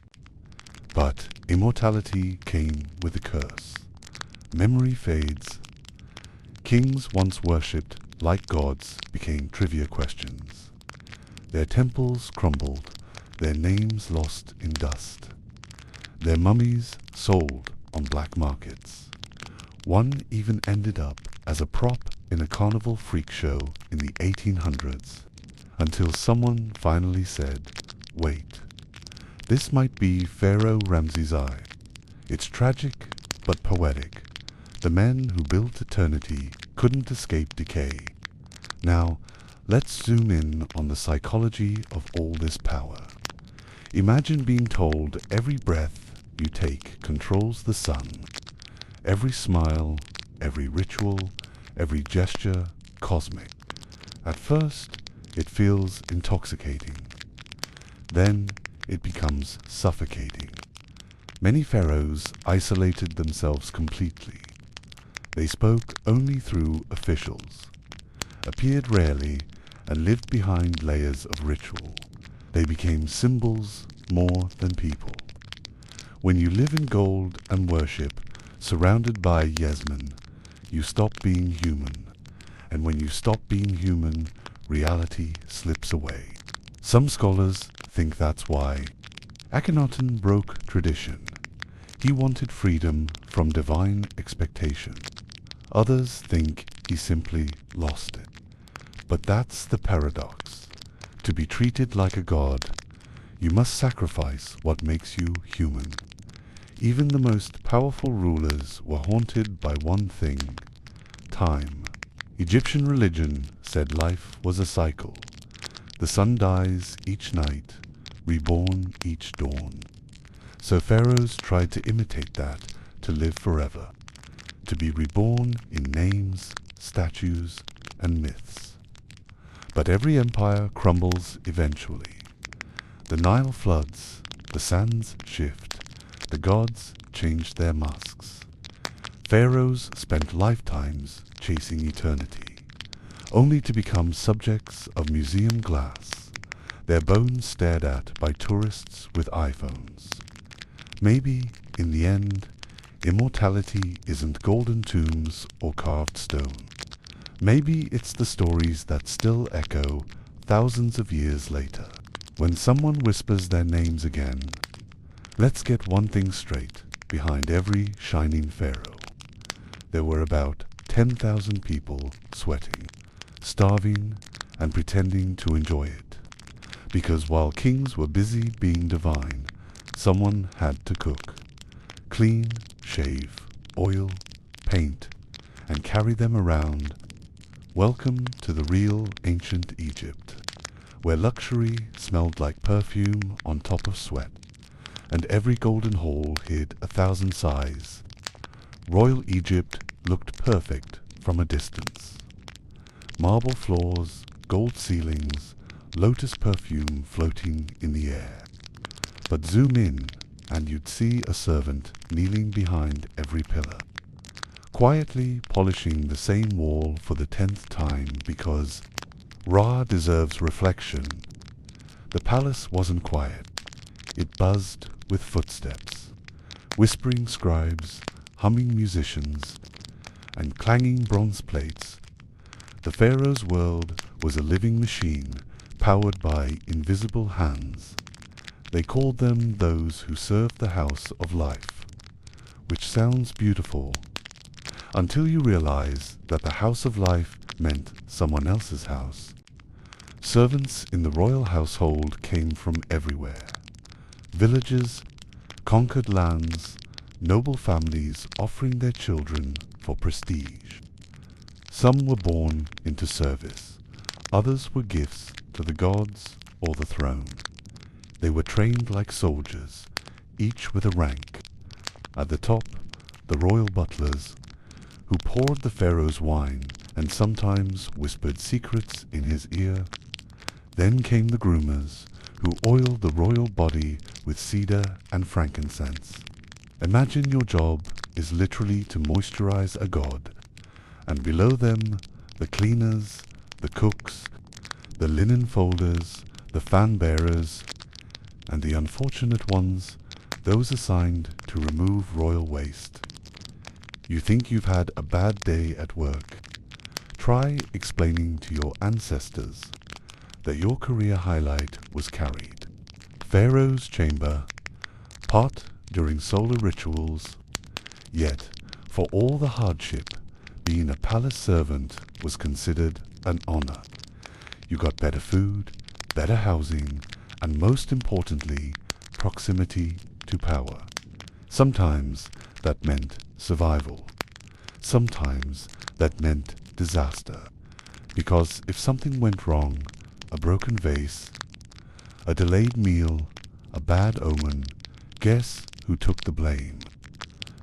But immortality came with a curse. Memory fades. Kings once worshipped like gods became trivia questions. Their temples crumbled, their names lost in dust. Their mummies sold on black markets. One even ended up as a prop in a carnival freak show in the 1800s, until someone finally said, "Wait, this might be Pharaoh Ramses I." It's tragic, but poetic. The men who built eternity couldn't escape decay. Now, let's zoom in on the psychology of all this power. Imagine being told every breath you take controls the sun. Every smile, every ritual, every gesture, cosmic. At first, it feels intoxicating. Then, it becomes suffocating. Many pharaohs isolated themselves completely. They spoke only through officials, appeared rarely, and lived behind layers of ritual. They became symbols more than people. When you live in gold and worship, surrounded by Yasmin, you stop being human. And when you stop being human, reality slips away. Some scholars think that's why Akhenaten broke tradition. He wanted freedom from divine expectation. Others think he simply lost it. But that's the paradox. To be treated like a god, you must sacrifice what makes you human. Even the most powerful rulers were haunted by one thing: time. Egyptian religion said life was a cycle. The sun dies each night, reborn each dawn. So pharaohs tried to imitate that, to live forever, to be reborn in names, statues, and myths. But every empire crumbles eventually. The Nile floods, the sands shift, the gods changed their masks. Pharaohs spent lifetimes chasing eternity, only to become subjects of museum glass, their bones stared at by tourists with iPhones. Maybe, in the end, immortality isn't golden tombs or carved stone. Maybe it's the stories that still echo thousands of years later. When someone whispers their names again, let's get one thing straight behind every shining pharaoh. There were about 10,000 people sweating, starving, and pretending to enjoy it. Because while kings were busy being divine, someone had to cook, clean, shave, oil, paint, and carry them around. Welcome to the real ancient Egypt, where luxury smelled like perfume on top of sweat, and every golden hall hid 1,000 sighs. Royal Egypt looked perfect from a distance. Marble floors, gold ceilings, lotus perfume floating in the air. But zoom in, and you'd see a servant kneeling behind every pillar, quietly polishing the same wall for the 10th time because Ra deserves reflection. The palace wasn't quiet. It buzzed with footsteps, whispering scribes, humming musicians, and clanging bronze plates. The pharaoh's world was a living machine powered by invisible hands. They called them those who served the house of life, which sounds beautiful, until you realize that the house of life meant someone else's house. Servants in the royal household came from everywhere. Villages, conquered lands, noble families offering their children for prestige. Some were born into service. Others were gifts to the gods or the throne. They were trained like soldiers, each with a rank. At the top, the royal butlers, who poured the pharaoh's wine and sometimes whispered secrets in his ear. Then came the groomers, who oiled the royal body with cedar and frankincense. Imagine your job is literally to moisturize a god, and below them the cleaners, the cooks, the linen folders, the fan bearers, and the unfortunate ones, those assigned to remove royal waste. You think you've had a bad day at work. Try explaining to your ancestors that your career highlight was carried. Pharaoh's chamber, pot during solar rituals, yet for all the hardship, being a palace servant was considered an honor. You got better food, better housing, and most importantly, proximity to power. Sometimes that meant survival. Sometimes that meant disaster. Because if something went wrong, a broken vase, a delayed meal, a bad omen, guess who took the blame?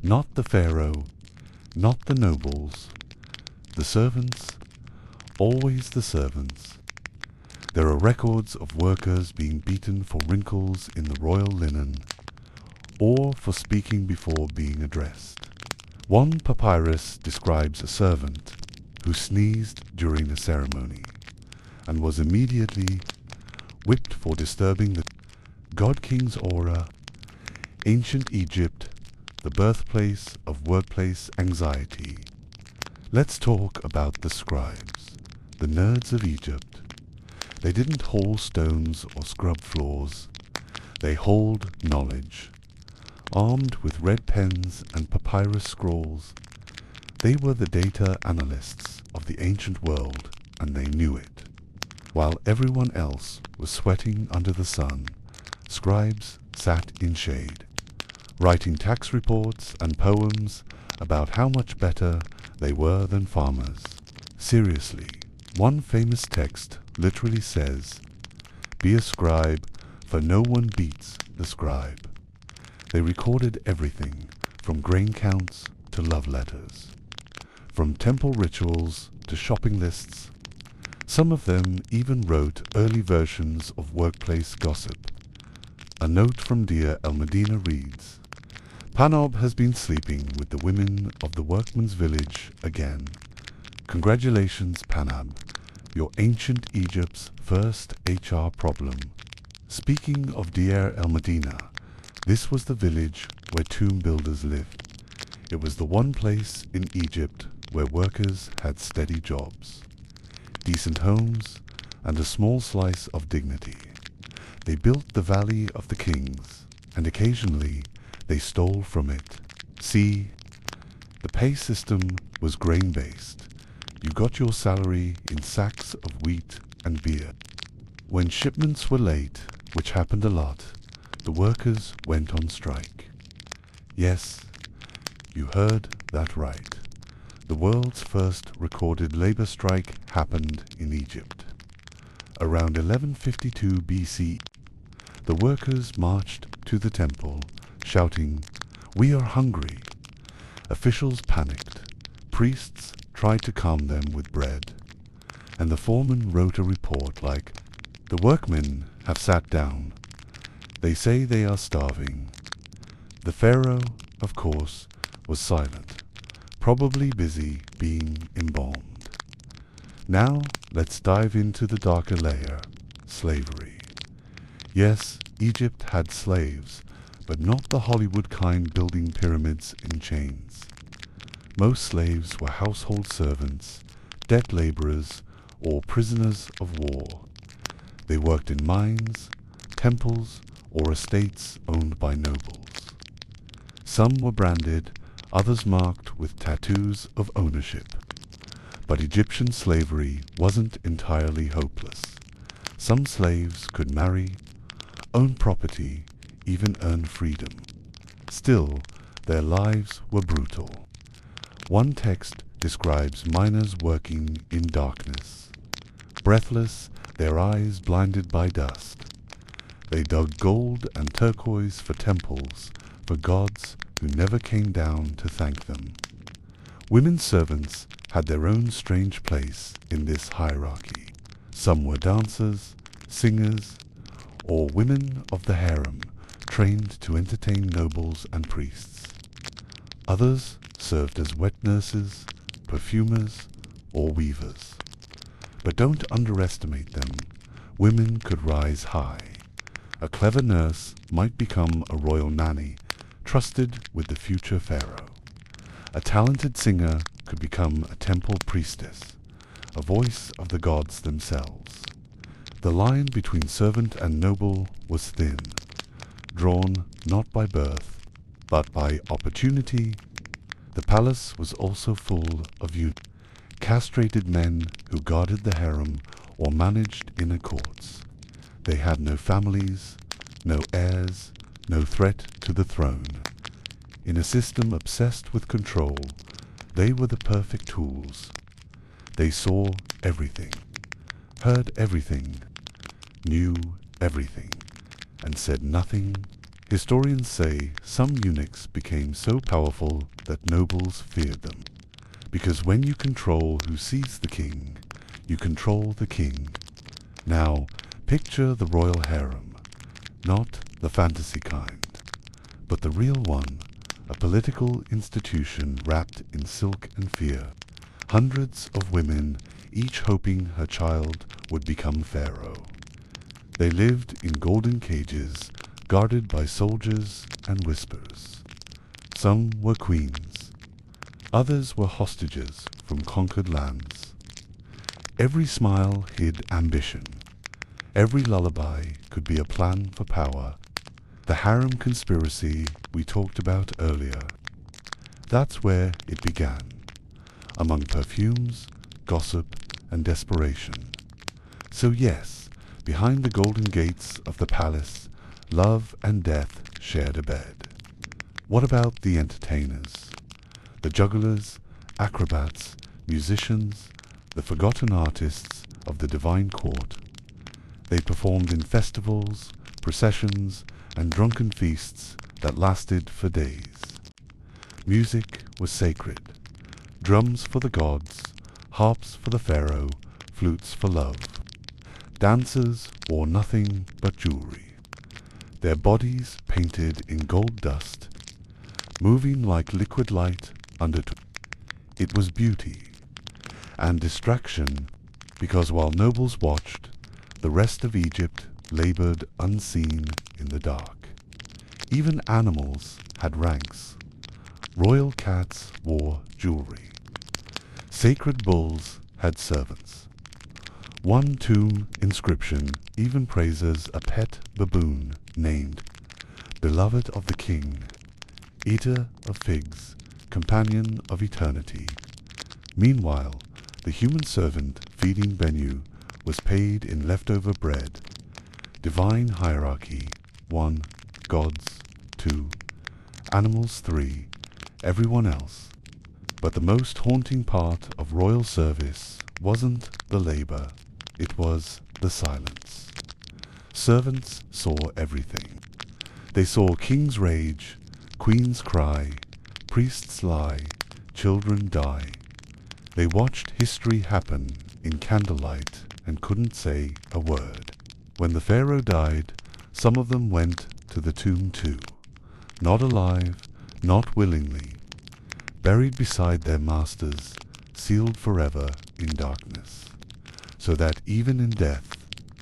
Not the pharaoh, not the nobles, the servants, always the servants. There are records of workers being beaten for wrinkles in the royal linen, or for speaking before being addressed. One papyrus describes a servant who sneezed during a ceremony, and was immediately whipped for disturbing the God King's aura. Ancient Egypt, the birthplace of workplace anxiety. Let's talk about the scribes, the nerds of Egypt. They didn't haul stones or scrub floors. They hauled knowledge. Armed with red pens and papyrus scrolls, they were the data analysts of the ancient world, and they knew it. While everyone else was sweating under the sun, scribes sat in shade, writing tax reports and poems about how much better they were than farmers. Seriously, one famous text literally says, "Be a scribe, for no one beats the scribe." They recorded everything, from grain counts to love letters, from temple rituals to shopping lists. Some of them even wrote early versions of workplace gossip. A note from dear El Medina reads, "Panob has been sleeping with the women of the workman's village again. Congratulations, Panab, your ancient Egypt's first HR problem." Speaking of Deir el Medina, this was the village where tomb builders lived. It was the one place in Egypt where workers had steady jobs, decent homes, and a small slice of dignity. They built the Valley of the Kings, and occasionally they stole from it. See, the pay system was grain-based. You got your salary in sacks of wheat and beer. When shipments were late, which happened a lot, the workers went on strike. Yes, you heard that right. The world's first recorded labor strike happened in Egypt. Around 1152 BC, the workers marched to the temple, shouting, "We are hungry." Officials panicked. Priests tried to calm them with bread, and the foreman wrote a report like, "The workmen have sat down. They say they are starving." The pharaoh, of course, was silent, probably busy being embalmed. Now let's dive into the darker layer, slavery. Yes, Egypt had slaves, but not the Hollywood kind building pyramids in chains. Most slaves were household servants, debt laborers, or prisoners of war. They worked in mines, temples, or estates owned by nobles. Some were branded, others marked with tattoos of ownership. But Egyptian slavery wasn't entirely hopeless. Some slaves could marry, own property, even earn freedom. Still, their lives were brutal. One text describes miners working in darkness. Breathless, their eyes blinded by dust. They dug gold and turquoise for temples, for gods who never came down to thank them. Women servants had their own strange place in this hierarchy. Some were dancers, singers, or women of the harem trained to entertain nobles and priests. Others served as wet nurses, perfumers, or weavers. But don't underestimate them. Women could rise high. A clever nurse might become a royal nanny, trusted with the future pharaoh. A talented singer could become a temple priestess, a voice of the gods themselves. The line between servant and noble was thin, drawn not by birth, but by opportunity. The palace was also full of castrated men who guarded the harem or managed inner courts. They had no families, no heirs, no threat to the throne. In a system obsessed with control, they were the perfect tools. They saw everything, heard everything, knew everything, and said nothing. Historians say some eunuchs became so powerful that nobles feared them, because when you control who sees the king, you control the king. Now, picture the royal harem, not the fantasy kind, but the real one, a political institution wrapped in silk and fear. Hundreds of women, each hoping her child would become pharaoh. They lived in golden cages, guarded by soldiers and whispers. Some were queens. Others were hostages from conquered lands. Every smile hid ambition. Every lullaby could be a plan for power. The harem conspiracy we talked about earlier. That's where it began, among perfumes, gossip, and desperation. So yes, behind the golden gates of the palace, love and death shared a bed. What about the entertainers? The jugglers, acrobats, musicians, the forgotten artists of the divine court. They performed in festivals, processions, and drunken feasts that lasted for days. Music was sacred. Drums for the gods, harps for the pharaoh, flutes for love. Dancers wore nothing but jewelry, their bodies painted in gold dust, moving like liquid light under. It was beauty and distraction, because while nobles watched, the rest of Egypt labored unseen in the dark. Even animals had ranks. Royal cats wore jewelry. Sacred bulls had servants. One tomb inscription even praises a pet baboon named Beloved of the King, Eater of Figs, Companion of Eternity. Meanwhile, the human servant feeding Bennu was paid in leftover bread. Divine hierarchy, 1, gods, 2, animals, 3, everyone else. But the most haunting part of royal service wasn't the labor, it was the silence. Servants saw everything. They saw kings rage, queens cry, priests lie, children die. They watched history happen in candlelight and couldn't say a word. When the pharaoh died, some of them went to the tomb too, not alive, not willingly, buried beside their masters, sealed forever in darkness, so that even in death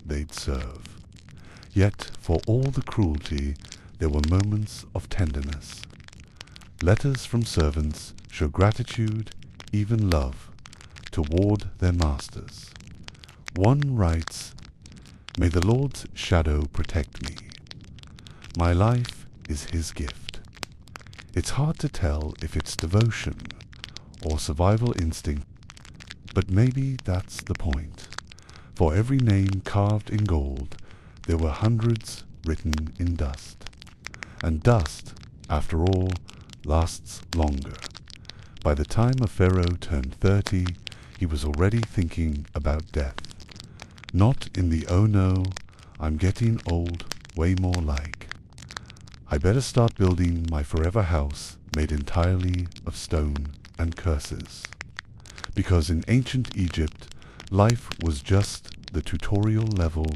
they'd serve. Yet for all the cruelty, there were moments of tenderness. Letters from servants show gratitude, even love, toward their masters. One writes, "May the Lord's shadow protect me. My life is his gift." It's hard to tell if it's devotion or survival instinct, but maybe that's the point. For every name carved in gold, there were hundreds written in dust. And dust, after all, lasts longer. By the time a pharaoh turned 30, he was already thinking about death. Not in the "oh no, I'm getting old" way, more like, "I better start building my forever house made entirely of stone and curses." Because in ancient Egypt, life was just the tutorial level.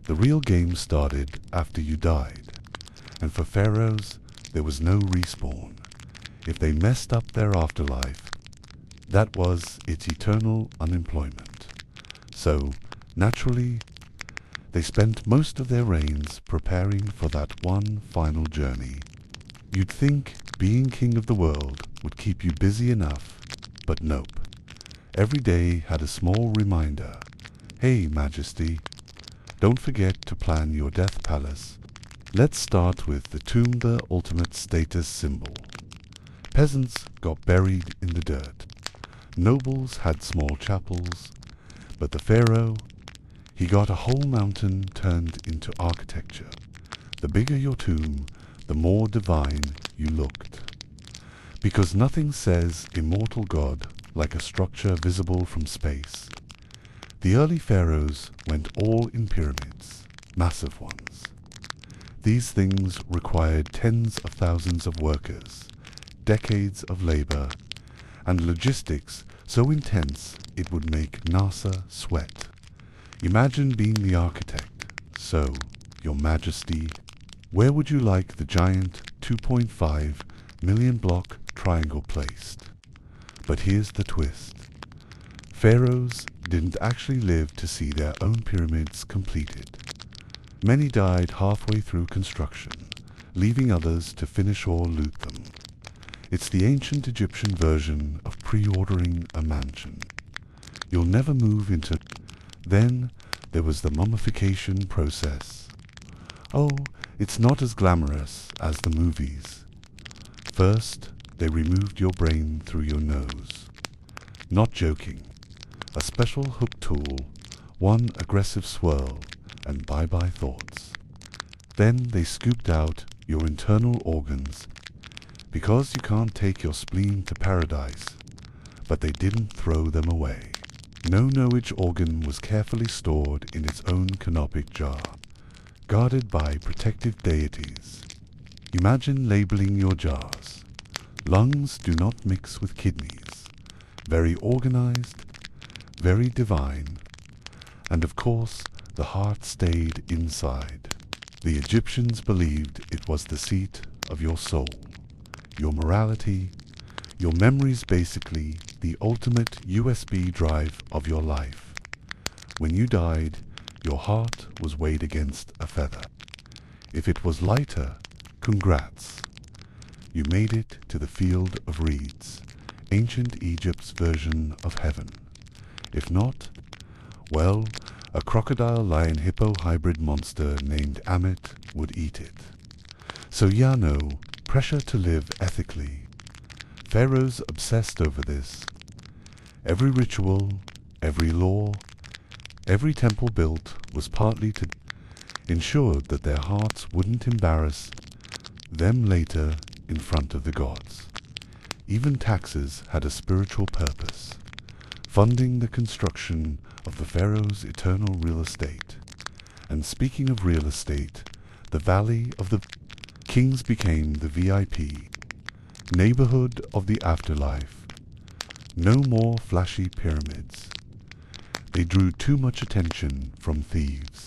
The real game started after you died, and for pharaohs, there was no respawn. If they messed up their afterlife, that was its eternal unemployment. So, naturally, they spent most of their reigns preparing for that one final journey. You'd think being king of the world would keep you busy enough, but nope. Every day had a small reminder. Hey, Majesty, don't forget to plan your death palace. Let's start with the tomb, the ultimate status symbol. Peasants got buried in the dirt. Nobles had small chapels, but the pharaoh, he got a whole mountain turned into architecture. The bigger your tomb, the more divine you looked. Because nothing says immortal God like a structure visible from space. The early pharaohs went all in pyramids, massive ones. These things required tens of thousands of workers, decades of labor, and logistics so intense it would make NASA sweat. Imagine being the architect. So, Your Majesty, where would you like the giant 2.5 million block triangle placed? But here's the twist. Pharaohs didn't actually live to see their own pyramids completed. Many died halfway through construction, leaving others to finish or loot them. It's the ancient Egyptian version of pre-ordering a mansion. You'll never move into. Then there was the mummification process. Oh, it's not as glamorous as the movies. First, they removed your brain through your nose. Not joking. A special hook tool, one aggressive swirl, and bye-bye thoughts. Then they scooped out your internal organs, because you can't take your spleen to paradise, but they didn't throw them away. No knowledge organ was carefully stored in its own canopic jar, guarded by protective deities. Imagine labeling your jars. Lungs do not mix with kidneys. Very organized, very divine, and of course the heart stayed inside. The Egyptians believed it was the seat of your soul, your morality, your memories, basically the ultimate USB drive of your life. When you died, your heart was weighed against a feather. If it was lighter, congrats. You made it to the field of reeds, ancient Egypt's version of heaven. If not, well, a crocodile-lion-hippo hybrid monster named Amit would eat it. So yeah, no, pressure to live ethically. Pharaohs obsessed over this. Every ritual, every law, every temple built was partly to ensure that their hearts wouldn't embarrass them later in front of the gods. Even taxes had a spiritual purpose, funding the construction of the pharaoh's eternal real estate. And speaking of real estate, the Valley of the Kings became the VIP, neighborhood of the afterlife. No more flashy pyramids. They drew too much attention from thieves.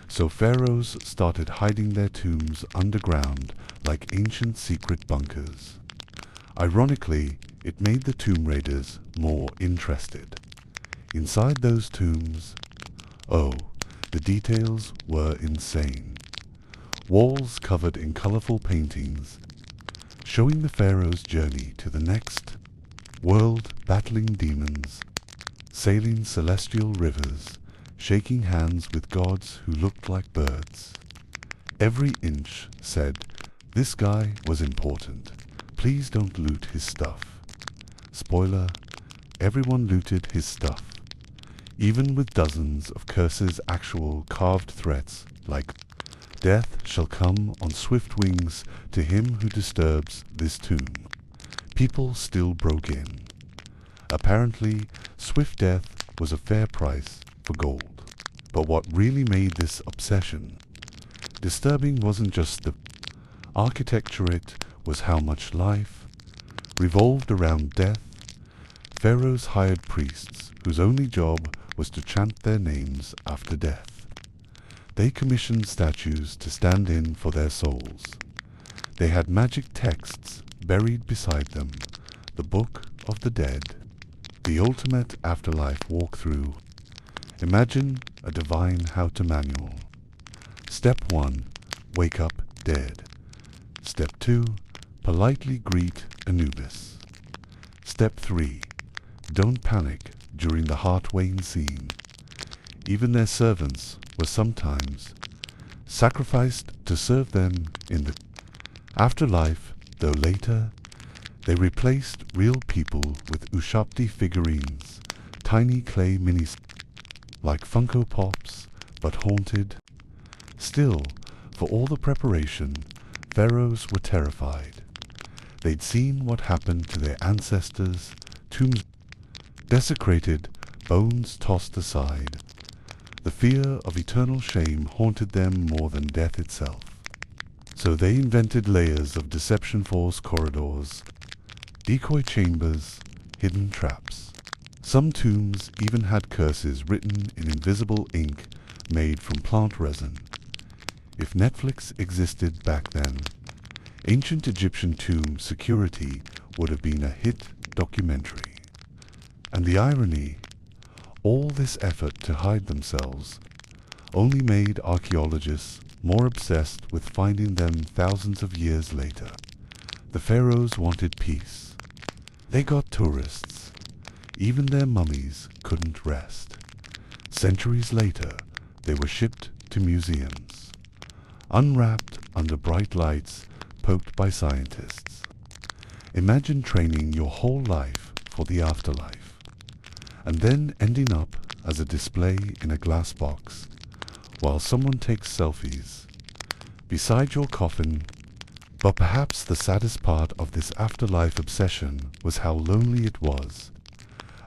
So pharaohs started hiding their tombs underground like ancient secret bunkers. Ironically, it made the tomb raiders more interested. Inside those tombs, oh, the details were insane. Walls covered in colorful paintings, showing the pharaoh's journey to the next world, battling demons, sailing celestial rivers, shaking hands with gods who looked like birds. Every inch said, this guy was important. Please don't loot his stuff. Spoiler, everyone looted his stuff, even with dozens of curses, actual carved threats like death shall come on swift wings to him who disturbs this tomb. People still broke in. Apparently, swift death was a fair price for gold. But what really made this obsession disturbing wasn't just the architecture, it was how much life revolved around death. Pharaohs hired priests whose only job was to chant their names after death. They commissioned statues to stand in for their souls. They had magic texts buried beside them, the Book of the Dead, the ultimate afterlife walkthrough. Imagine a divine how-to manual. Step 1. Wake up dead. Step 2. Politely greet Anubis. Step 3. Don't panic during the heart-weighing scene. Even their servants were sometimes sacrificed to serve them in the afterlife, though later they replaced real people with Ushabti figurines, tiny clay minis like Funko Pops, but haunted. Still, for all the preparation, pharaohs were terrified. They'd seen what happened to their ancestors, tombs desecrated, bones tossed aside. The fear of eternal shame haunted them more than death itself. So they invented layers of deception force corridors, decoy chambers, hidden traps. Some tombs even had curses written in invisible ink made from plant resin. If Netflix existed back then, ancient Egyptian tomb security would have been a hit documentary. And the irony, all this effort to hide themselves only made archaeologists more obsessed with finding them thousands of years later. The pharaohs wanted peace. They got tourists. Even their mummies couldn't rest. Centuries later, they were shipped to museums, unwrapped under bright lights poked by scientists. Imagine training your whole life for the afterlife, and then ending up as a display in a glass box while someone takes selfies beside your coffin. But perhaps the saddest part of this afterlife obsession was how lonely it was.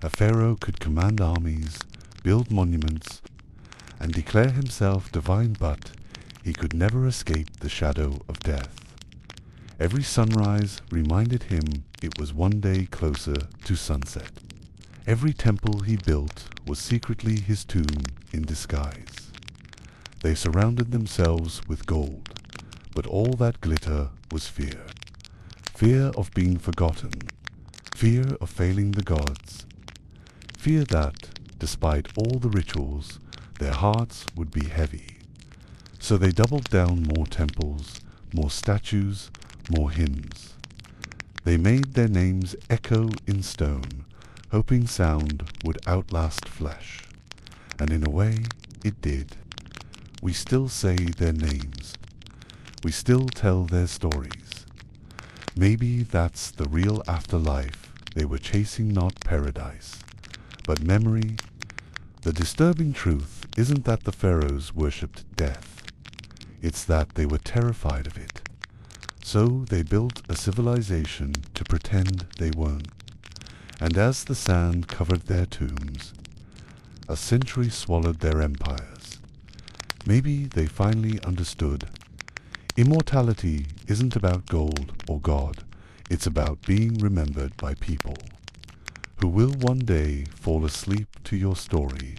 A pharaoh could command armies, build monuments, and declare himself divine, but he could never escape the shadow of death. Every sunrise reminded him it was one day closer to sunset. Every temple he built was secretly his tomb in disguise. They surrounded themselves with gold, but all that glitter was fear. Fear of being forgotten, fear of failing the gods, fear that, despite all the rituals, their hearts would be heavy. So they doubled down more temples, more statues, more hymns. They made their names echo in stone, hoping sound would outlast flesh. And in a way, it did. We still say their names. We still tell their stories. Maybe that's the real afterlife they were chasing, not paradise, but memory. The disturbing truth isn't that the pharaohs worshipped death. It's that they were terrified of it. So they built a civilization to pretend they weren't. And as the sand covered their tombs, a century swallowed their empires. Maybe they finally understood. Immortality isn't about gold or God. It's about being remembered by people who will one day fall asleep to your story.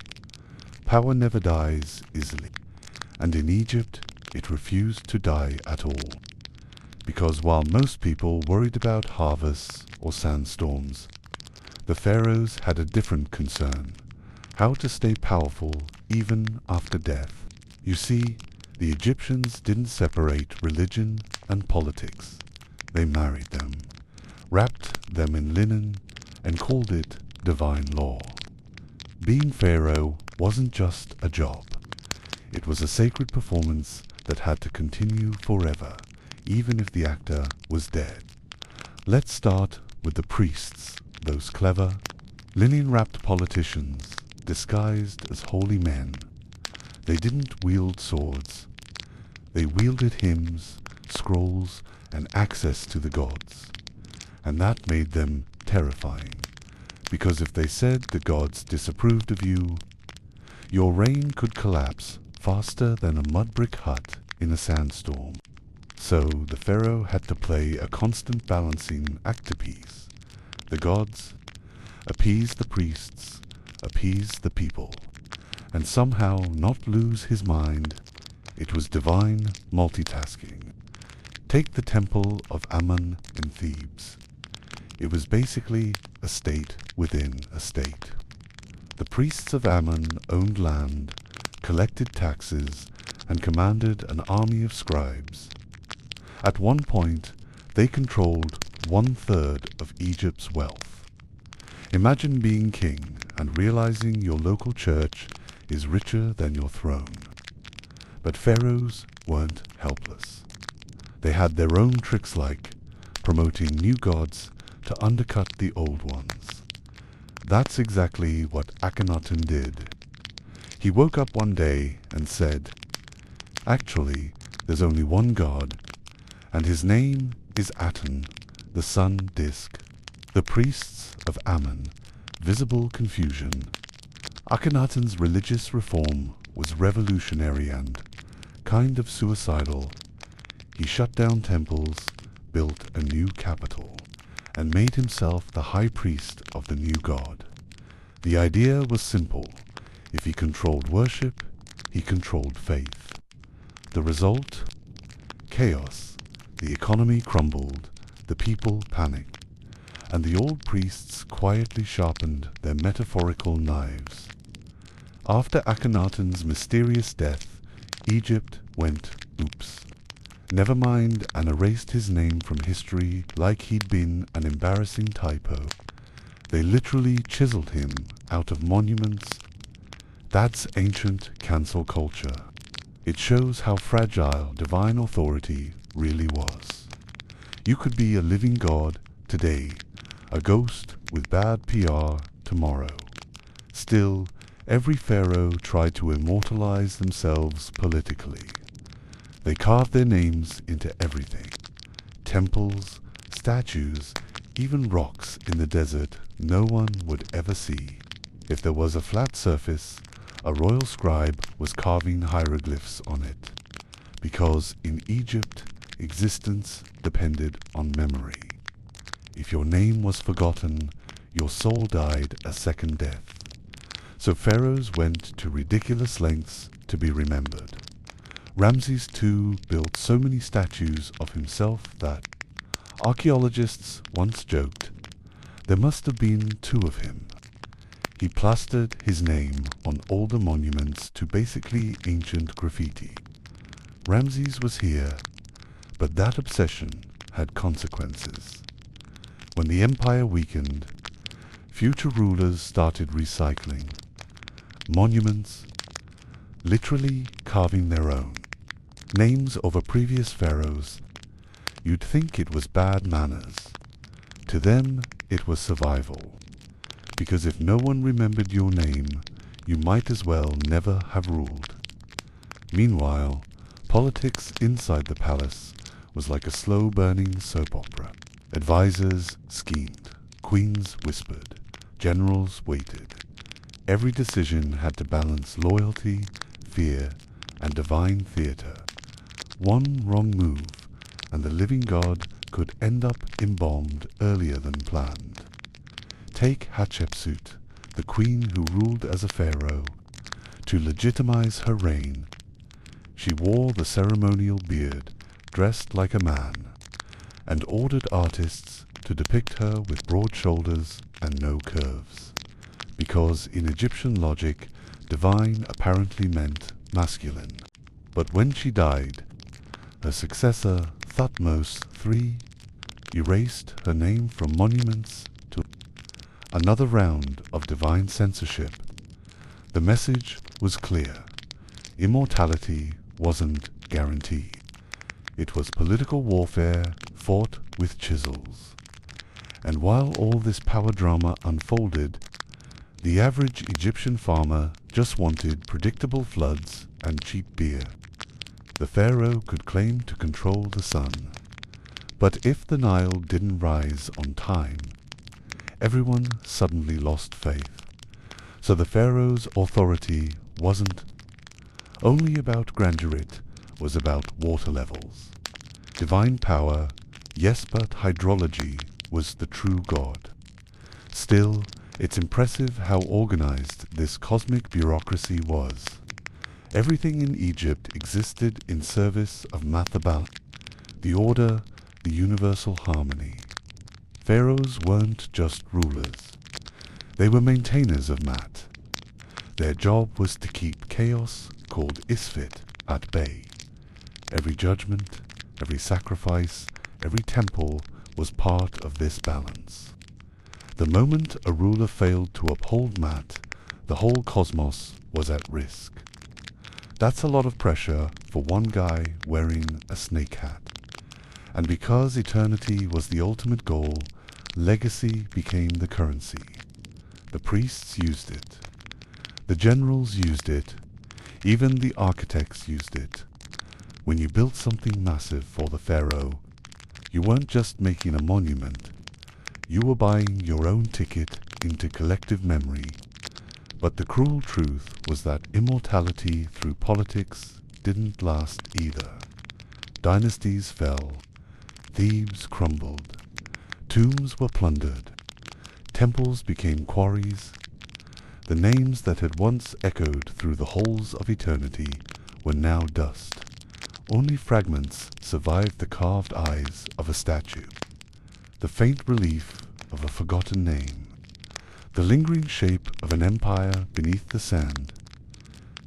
Power never dies easily, and in Egypt it refused to die at all. Because while most people worried about harvests or sandstorms, the pharaohs had a different concern: how to stay powerful even after death. You see, the Egyptians didn't separate religion and politics. They married them, wrapped them in linen, and called it divine law. Being pharaoh wasn't just a job. It was a sacred performance that had to continue forever, even if the actor was dead. Let's start with the priests, those clever, linen-wrapped politicians disguised as holy men. They didn't wield swords. They wielded hymns, scrolls, and access to the gods. And that made them terrifying, because if they said the gods disapproved of you, your reign could collapse faster than a mud brick hut in a sandstorm. So the pharaoh had to play a constant balancing act to appease the gods, appease the priests, appease the people, and somehow not lose his mind It was divine multitasking. Take the Temple of Ammon in Thebes. It was basically a state within a state. The priests of Ammon owned land, collected taxes, and commanded an army of scribes. At one point, they controlled 1/3 of Egypt's wealth. Imagine being king and realizing your local church is richer than your throne. But pharaohs weren't helpless. They had their own tricks, like promoting new gods to undercut the old ones. That's exactly what Akhenaten did. He woke up one day and said, "Actually, there's only one god, and his name is Aten, the sun disk." The priests of Ammon, visible confusion. Akhenaten's religious reform was revolutionary and kind of suicidal. He shut down temples, built a new capital, and made himself the high priest of the new god. The idea was simple. If he controlled worship, he controlled faith. The result? Chaos. The economy crumbled, the people panicked, and the old priests quietly sharpened their metaphorical knives. After Akhenaten's mysterious death, Egypt went oops. Never mind, and erased his name from history like he'd been an embarrassing typo. They literally chiseled him out of monuments. That's ancient cancel culture. It shows how fragile divine authority really was. You could be a living god today, a ghost with bad PR tomorrow. Still, every pharaoh tried to immortalize themselves politically. They carved their names into everything. Temples, statues, even rocks in the desert no one would ever see. If there was a flat surface, a royal scribe was carving hieroglyphs on it. Because in Egypt, existence depended on memory. If your name was forgotten, your soul died a second death. So pharaohs went to ridiculous lengths to be remembered. Ramses II built so many statues of himself that archaeologists once joked there must have been two of him. He plastered his name on all the monuments to basically ancient graffiti. Ramses was here, but that obsession had consequences. When the empire weakened, future rulers started recycling monuments, literally carving their own names over previous pharaohs. You'd think it was bad manners. To them, it was survival. Because if no one remembered your name, you might as well never have ruled. Meanwhile, politics inside the palace was like a slow-burning soap opera. Advisors schemed, queens whispered, generals waited. Every decision had to balance loyalty, fear, and divine theater. One wrong move, and the living god could end up embalmed earlier than planned. Take Hatshepsut, the queen who ruled as a pharaoh. To legitimize her reign, she wore the ceremonial beard, dressed like a man, and ordered artists to depict her with broad shoulders and no curves. Because in Egyptian logic, divine apparently meant masculine. But when she died, her successor, Thutmose III, erased her name from monuments to another round of divine censorship. The message was clear. Immortality wasn't guaranteed. It was political warfare fought with chisels. And while all this power drama unfolded, the average Egyptian farmer just wanted predictable floods and cheap beer. The pharaoh could claim to control the sun. But if the Nile didn't rise on time, everyone suddenly lost faith. So the pharaoh's authority wasn't only about grandeur, it was about water levels. Divine power, yes, but hydrology was the true god. Still, it's impressive how organized this cosmic bureaucracy was. Everything in Egypt existed in service of Mathabal, the order, the universal harmony. Pharaohs weren't just rulers. They were maintainers of Mat. Their job was to keep chaos, called Isfit, at bay. Every judgment, every sacrifice, every temple was part of this balance. The moment a ruler failed to uphold Mat, the whole cosmos was at risk. That's a lot of pressure for one guy wearing a snake hat. And because eternity was the ultimate goal, legacy became the currency. The priests used it. The generals used it. Even the architects used it. When you built something massive for the pharaoh, you weren't just making a monument. You were buying your own ticket into collective memory. But the cruel truth was that immortality through politics didn't last either. Dynasties fell. Thebes crumbled. Tombs were plundered. Temples became quarries. The names that had once echoed through the halls of eternity were now dust. Only fragments survived the carved eyes of a statue, the faint relief of a forgotten name, the lingering shape of an empire beneath the sand.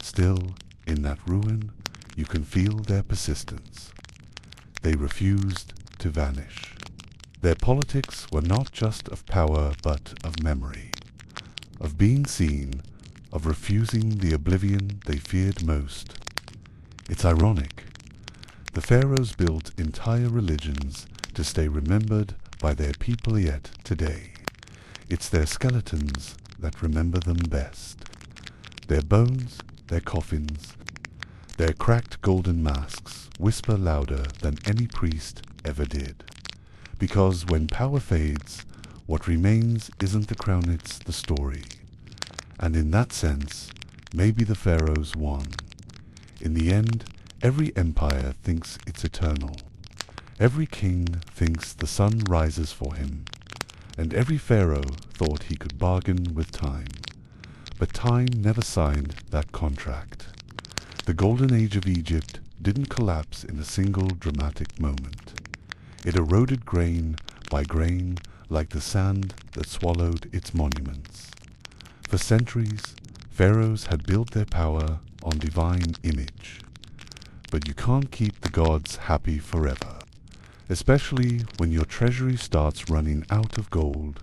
Still, in that ruin, you can feel their persistence. They refused to vanish. Their politics were not just of power, but of memory, of being seen, of refusing the oblivion they feared most. It's ironic. The pharaohs built entire religions to stay remembered by their people yet today. It's their skeletons that remember them best. Their bones, their coffins, their cracked golden masks whisper louder than any priest ever did. Because when power fades, what remains isn't the crown, it's the story. And in that sense, maybe the pharaohs won. In the end, every empire thinks it's eternal. Every king thinks the sun rises for him. And every pharaoh thought he could bargain with time. But time never signed that contract. The golden age of Egypt didn't collapse in a single dramatic moment. It eroded grain by grain like the sand that swallowed its monuments. For centuries, pharaohs had built their power on divine image. But you can't keep the gods happy forever, especially when your treasury starts running out of gold.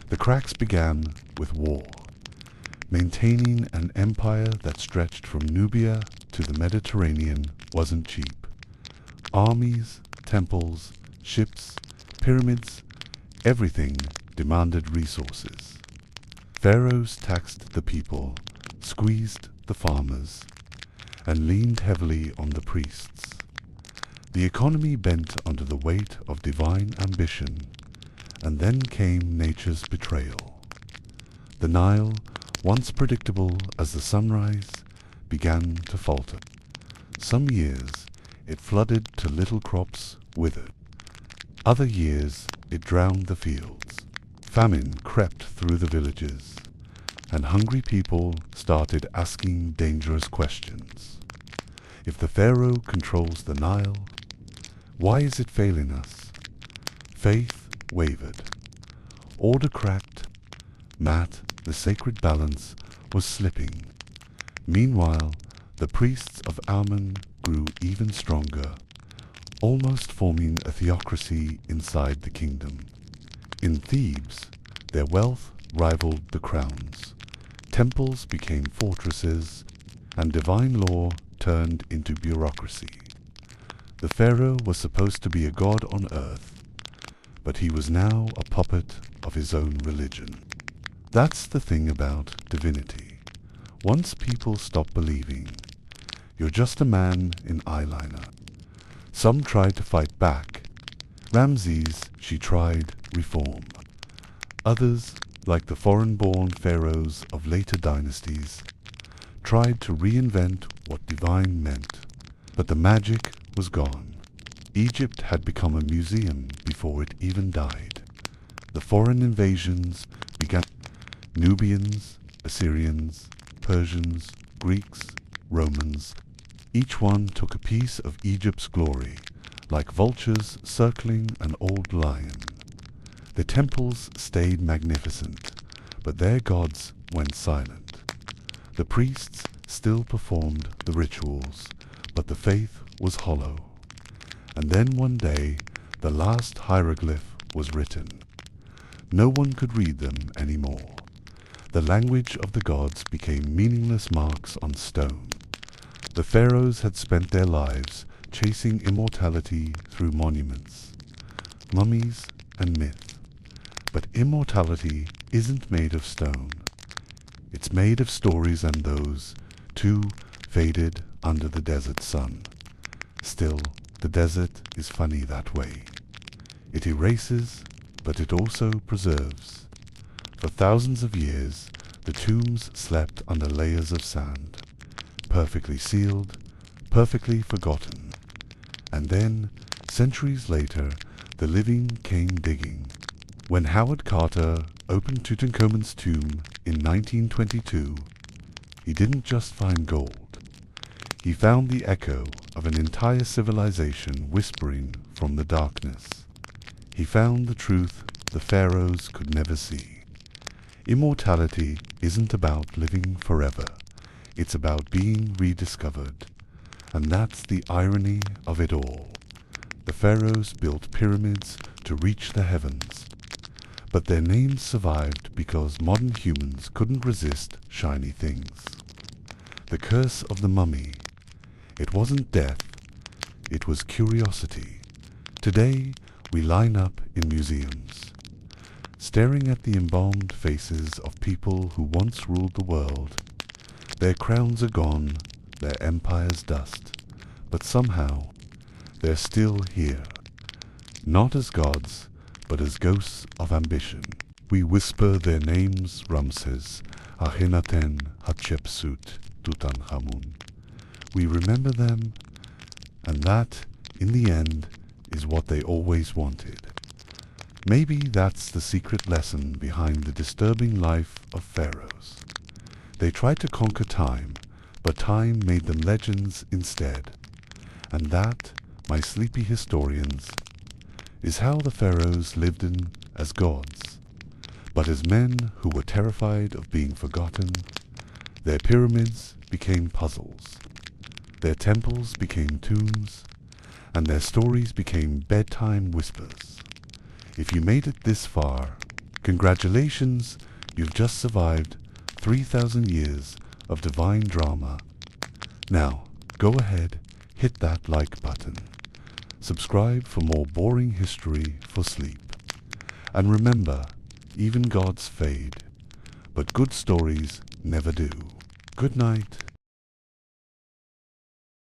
The cracks began with war. Maintaining an empire that stretched from Nubia to the Mediterranean wasn't cheap. Armies, temples, ships, pyramids, everything demanded resources. Pharaohs taxed the people, squeezed the farmers, and leaned heavily on the priests. The economy bent under the weight of divine ambition, and then came nature's betrayal. The Nile, once predictable as the sunrise, began to falter. Some years it flooded till little crops withered. Other years it drowned the fields. Famine crept through the villages, and hungry people started asking dangerous questions. If the Pharaoh controls the Nile, why is it failing us? Faith wavered. Order cracked. Mat, the sacred balance, was slipping. Meanwhile, the priests of Amun grew even stronger, almost forming a theocracy inside the kingdom. In Thebes, their wealth rivaled the crown's. Temples became fortresses, and divine law turned into bureaucracy. The pharaoh was supposed to be a god on earth, but he was now a puppet of his own religion. That's the thing about divinity. Once people stop believing, you're just a man in eyeliner. Some tried to fight back. Ramses, she tried reform. Others, like the foreign-born pharaohs of later dynasties, tried to reinvent what divine meant. But the magic was gone. Egypt had become a museum before it even died. The foreign invasions began. Nubians, Assyrians, Persians, Greeks, Romans, each one took a piece of Egypt's glory, like vultures circling an old lion. The temples stayed magnificent, but their gods went silent. The priests still performed the rituals, but the faith was hollow. And then one day, the last hieroglyph was written. No one could read them anymore. The language of the gods became meaningless marks on stone. The pharaohs had spent their lives chasing immortality through monuments, mummies, and myth. But immortality isn't made of stone. It's made of stories, and those, too, faded under the desert sun. Still, the desert is funny that way. It erases, but it also preserves. For thousands of years, the tombs slept under layers of sand, perfectly sealed, perfectly forgotten. And then, centuries later, the living came digging. When Howard Carter opened Tutankhamun's tomb in 1922, he didn't just find gold. He found the echo of an entire civilization whispering from the darkness. He found the truth the pharaohs could never see. Immortality isn't about living forever. It's about being rediscovered. And that's the irony of it all. The pharaohs built pyramids to reach the heavens. But their names survived because modern humans couldn't resist shiny things. The curse of the mummy. It wasn't death. It was curiosity. Today, we line up in museums, staring at the embalmed faces of people who once ruled the world. Their crowns are gone, their empires dust, but somehow they're still here, not as gods, but as ghosts of ambition. We whisper their names, Ramses, Akhenaten, Hatshepsut, Tutankhamun. We remember them, and that, in the end, is what they always wanted. Maybe that's the secret lesson behind the disturbing life of pharaohs. They tried to conquer time, but time made them legends instead. And that, my sleepy historians, is how the pharaohs lived in as gods. But as men who were terrified of being forgotten, their pyramids became puzzles, their temples became tombs, and their stories became bedtime whispers. If you made it this far, congratulations, you've just survived 3,000 years of divine drama. Now, go ahead, hit that like button. Subscribe for more boring history for sleep. And remember, even gods fade, but good stories never do. Good night.